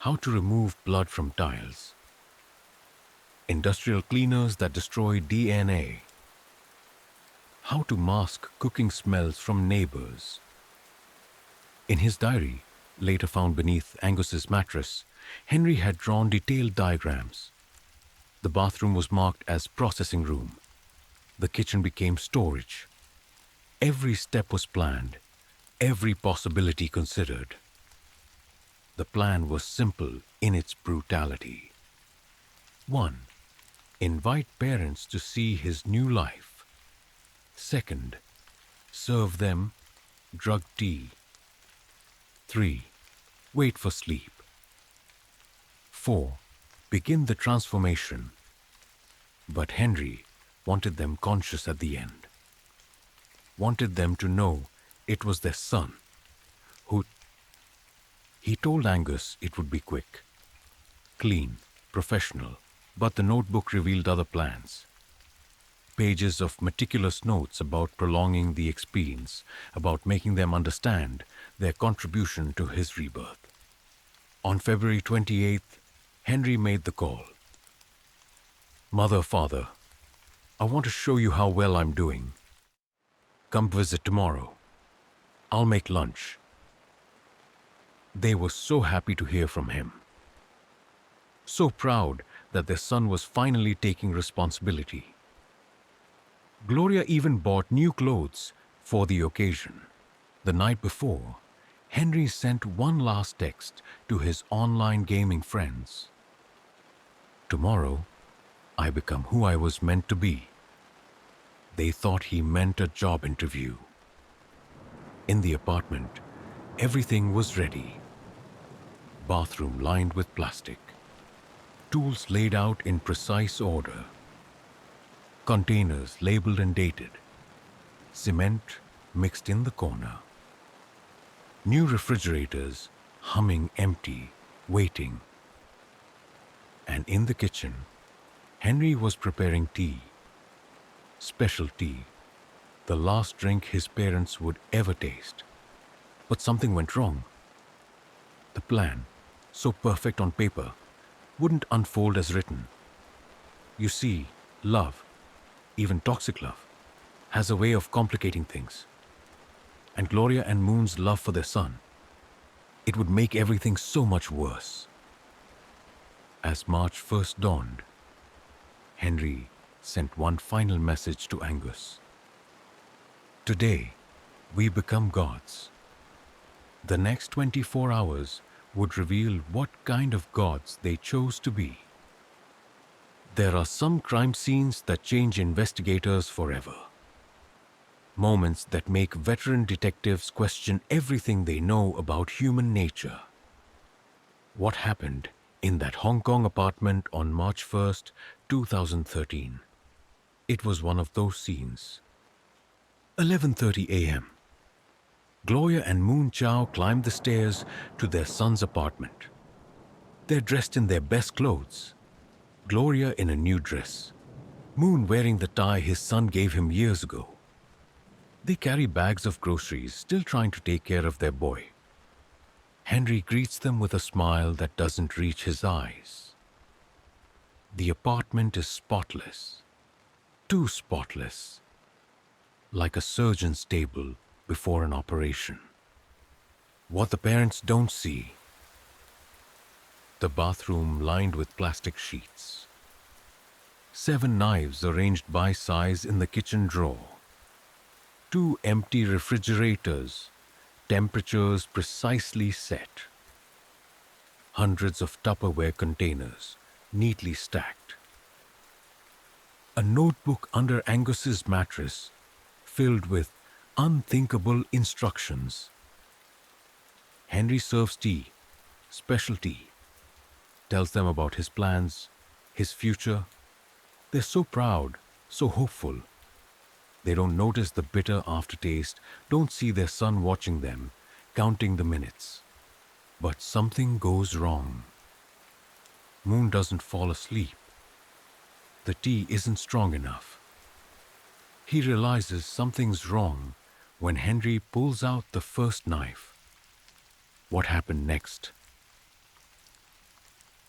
How to remove blood from tiles. Industrial cleaners that destroy DNA. How to mask cooking smells from neighbors. In his diary, later found beneath Angus's mattress, Henry had drawn detailed diagrams. The bathroom was marked as processing room. The kitchen became storage. Every step was planned, every possibility considered. The plan was simple in its brutality. 1. Invite parents to see his new life. 2. Serve them drug tea. 3. Wait for sleep. 4. Begin the transformation. But Henry wanted them conscious at the end. Wanted them to know it was their son who... He told Angus it would be quick, clean, professional, but the notebook revealed other plans. Pages of meticulous notes about prolonging the experience, about making them understand their contribution to his rebirth. On February 28th, Henry made the call. Mother, father, I want to show you how well I'm doing. Come visit tomorrow. I'll make lunch. They were so happy to hear from him. So proud that their son was finally taking responsibility. Gloria even bought new clothes for the occasion. The night before, Henry sent one last text to his online gaming friends. Tomorrow, I become who I was meant to be. They thought he meant a job interview. In the apartment, everything was ready. Bathroom lined with plastic. Tools laid out in precise order. Containers labeled and dated. Cement mixed in the corner. New refrigerators humming empty, waiting. And in the kitchen, Henry was preparing tea. Special tea. The last drink his parents would ever taste. But something went wrong. The plan, so perfect on paper, wouldn't unfold as written. You see, love, even toxic love, has a way of complicating things. And Gloria and Moon's love for their son, it would make everything so much worse. As March 1st dawned, Henry sent one final message to Angus. Today, we become gods. The next 24 hours would reveal what kind of gods they chose to be. There are some crime scenes that change investigators forever. Moments that make veteran detectives question everything they know about human nature. What happened in that Hong Kong apartment on March 1st, 2013? It was one of those scenes. 11:30 a.m. Gloria and Moon Chow climbed the stairs to their son's apartment. They're dressed in their best clothes. Gloria in a new dress. Moon wearing the tie his son gave him years ago. They carry bags of groceries, still trying to take care of their boy. Henry greets them with a smile that doesn't reach his eyes. The apartment is spotless. Too spotless. Like a surgeon's table before an operation. What the parents don't see. The bathroom lined with plastic sheets. 7 knives arranged by size in the kitchen drawer. 2 empty refrigerators, temperatures precisely set. Hundreds of Tupperware containers, neatly stacked. A notebook under Angus's mattress, filled with unthinkable instructions. Henry serves tea, special tea. Tells them about his plans, his future. They're so proud, so hopeful. They don't notice the bitter aftertaste, don't see their son watching them, counting the minutes. But something goes wrong. Moon doesn't fall asleep. The tea isn't strong enough. He realizes something's wrong when Henry pulls out the first knife. What happened next?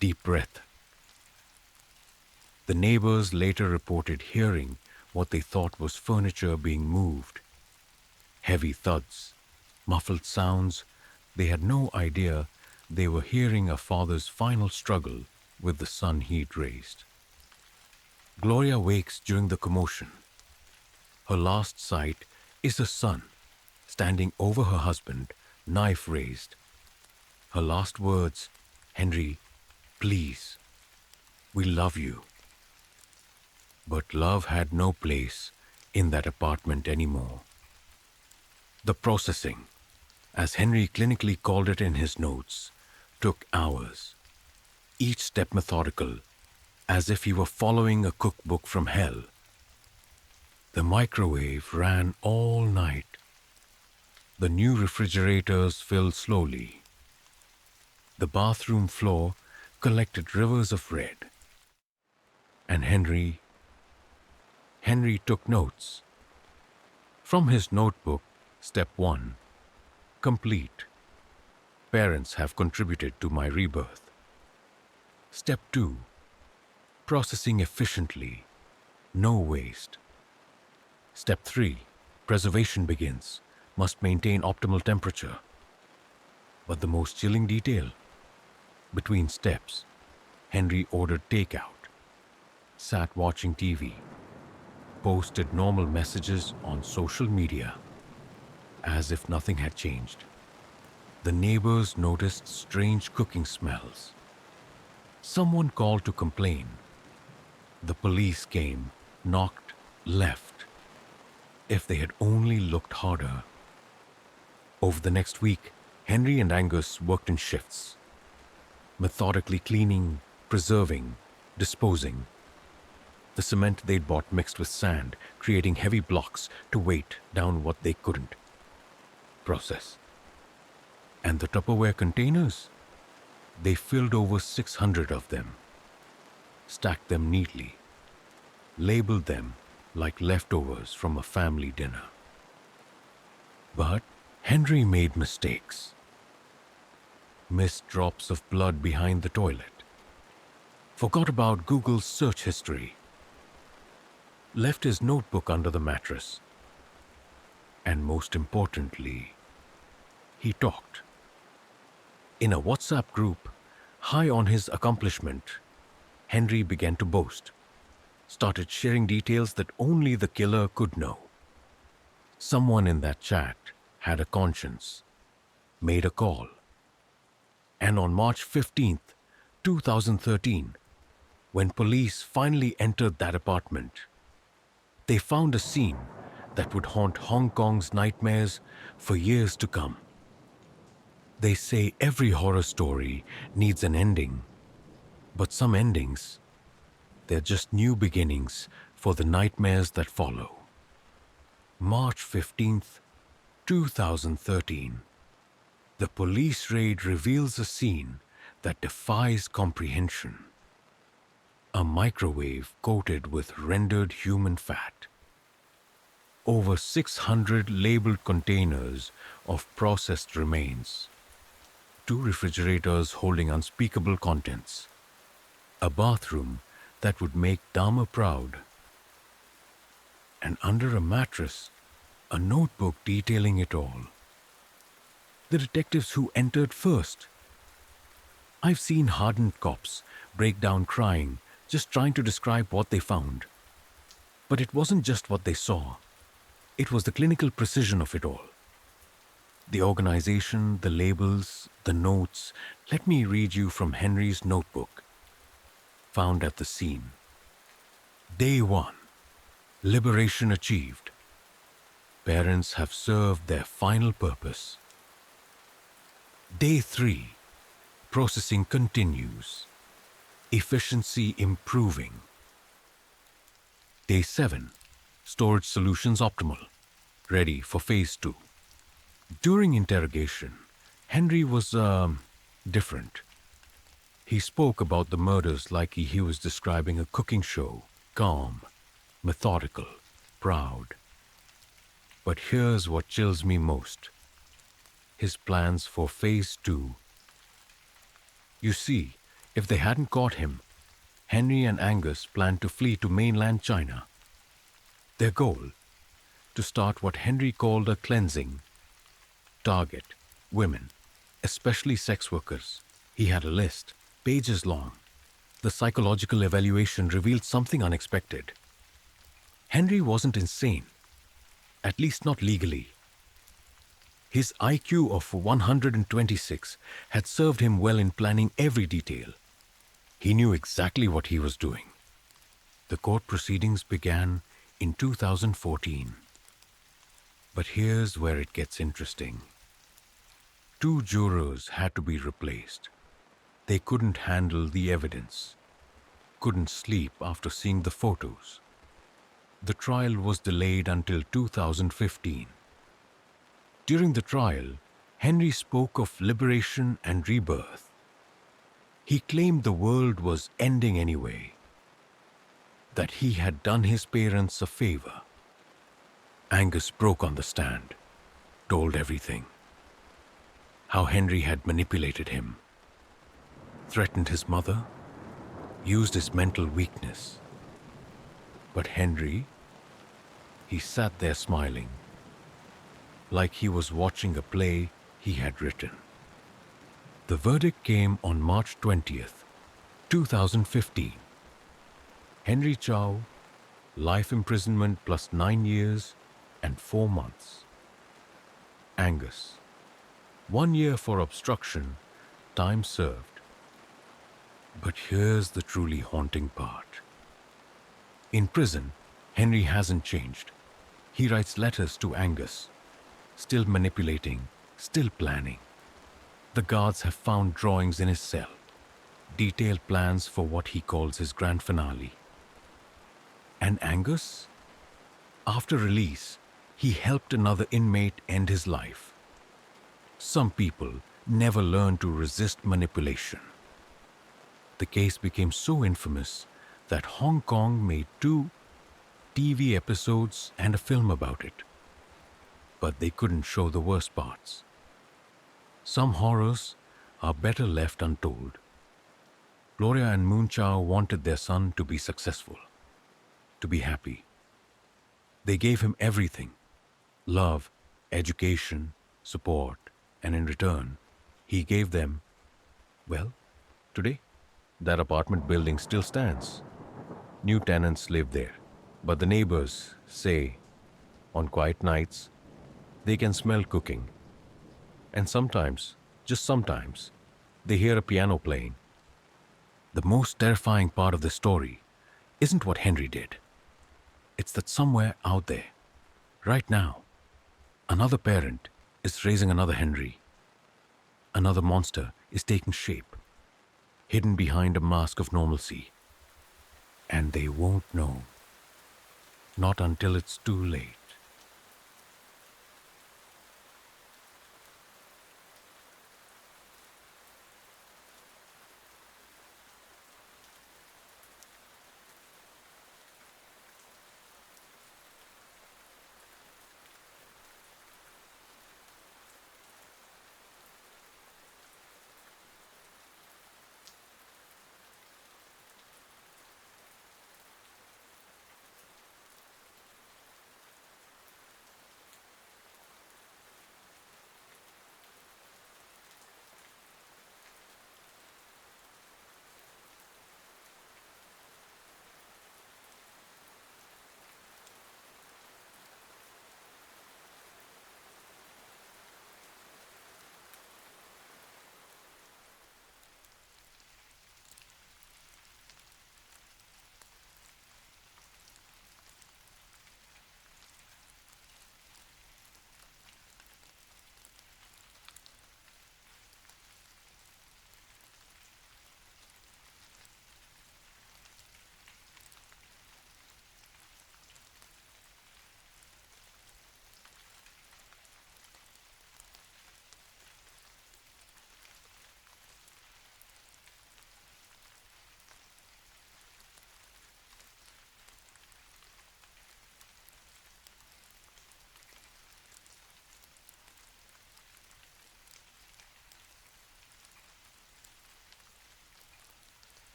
Deep breath. The neighbors later reported hearing what they thought was furniture being moved. Heavy thuds, muffled sounds. They had no idea they were hearing a father's final struggle with the son he'd raised. Gloria wakes during the commotion. Her last sight is a son standing over her husband, knife raised. Her last words, "Henry, please, we love you." But love had no place in that apartment anymore. The processing, as Henry clinically called it in his notes, took hours. Each step methodical, as if he were following a cookbook from hell. The microwave ran all night. The new refrigerators filled slowly. The bathroom floor collected rivers of red. And Henry took notes. From his notebook, step 1, complete. Parents have contributed to my rebirth. Step 2, processing efficiently, no waste. Step 3, preservation begins, must maintain optimal temperature. But the most chilling detail, between steps, Henry ordered takeout, sat watching TV, posted normal messages on social media, as if nothing had changed. The neighbors noticed strange cooking smells. Someone called to complain. The police came, knocked, left. If they had only looked harder. Over the next week, Henry and Angus worked in shifts, methodically cleaning, preserving, disposing. The cement they'd bought mixed with sand, creating heavy blocks to weight down what they couldn't process. And the Tupperware containers? They filled over 600 of them, stacked them neatly, labeled them like leftovers from a family dinner. But Henry made mistakes. Missed drops of blood behind the toilet. Forgot about Google's search history. Left his notebook under the mattress. And most importantly, he talked. In a WhatsApp group, High on his accomplishment, Henry began to boast, started sharing details that only the killer could know. Someone in that chat had a conscience, made a call, and on March 15th, 2013, when police finally entered that apartment, they found a scene that would haunt Hong Kong's nightmares for years to come. They say every horror story needs an ending, but some endings, they're just new beginnings for the nightmares that follow. March 15th, 2013. The police raid reveals a scene that defies comprehension. A microwave coated with rendered human fat. Over 600 labeled containers of processed remains. 2 refrigerators holding unspeakable contents. A bathroom that would make Dahmer proud. And under a mattress, a notebook detailing it all. The detectives who entered first. I've seen hardened cops break down crying, just trying to describe what they found. But it wasn't just what they saw. It was the clinical precision of it all. The organization, the labels, the notes. Let me read you from Henry's notebook. Found at the scene. Day 1. Liberation achieved. Parents have served their final purpose. Day 3. Processing continues. Efficiency improving. Day 7. Storage solutions optimal. Ready for phase 2. During interrogation, Henry was different. He spoke about the murders like he was describing a cooking show, calm, methodical, proud. But here's what chills me most. His plans for phase 2. You see, if they hadn't caught him, Henry and Angus planned to flee to mainland China. Their goal? To start what Henry called a cleansing. Target: women, especially sex workers. He had a list, pages long. The psychological evaluation revealed something unexpected. Henry wasn't insane, at least not legally. His IQ of 126 had served him well in planning every detail. He knew exactly what he was doing. The court proceedings began in 2014. But here's where it gets interesting. 2 jurors had to be replaced. They couldn't handle the evidence, couldn't sleep after seeing the photos. The trial was delayed until 2015. During the trial, Henry spoke of liberation and rebirth. He claimed the world was ending anyway, that he had done his parents a favor. Angus broke on the stand, told everything. How Henry had manipulated him, threatened his mother, used his mental weakness. But Henry, he sat there smiling, like he was watching a play he had written. The verdict came on March 20th, 2015. Henry Chow, life imprisonment plus 9 years and 4 months. Angus, 1 year for obstruction, time served. But here's the truly haunting part. In prison, Henry hasn't changed. He writes letters to Angus, still manipulating, still planning. The guards have found drawings in his cell, detailed plans for what he calls his grand finale. And Angus? After release, he helped another inmate end his life. Some people never learn to resist manipulation. The case became so infamous that Hong Kong made 2 TV episodes and a film about it. But they couldn't show the worst parts. Some horrors are better left untold. Gloria and Moon Chow wanted their son to be successful, to be happy. They gave him everything: love, education, support, and in return, he gave them, well, Today, that apartment building still stands. New tenants live there. But the neighbors say on quiet nights they can smell cooking. And sometimes, just sometimes, they hear a piano playing. The most terrifying part of the story isn't what Henry did. It's that somewhere out there, right now, another parent is raising another Henry. Another monster is taking shape, hidden behind a mask of normalcy. And they won't know. Not until it's too late.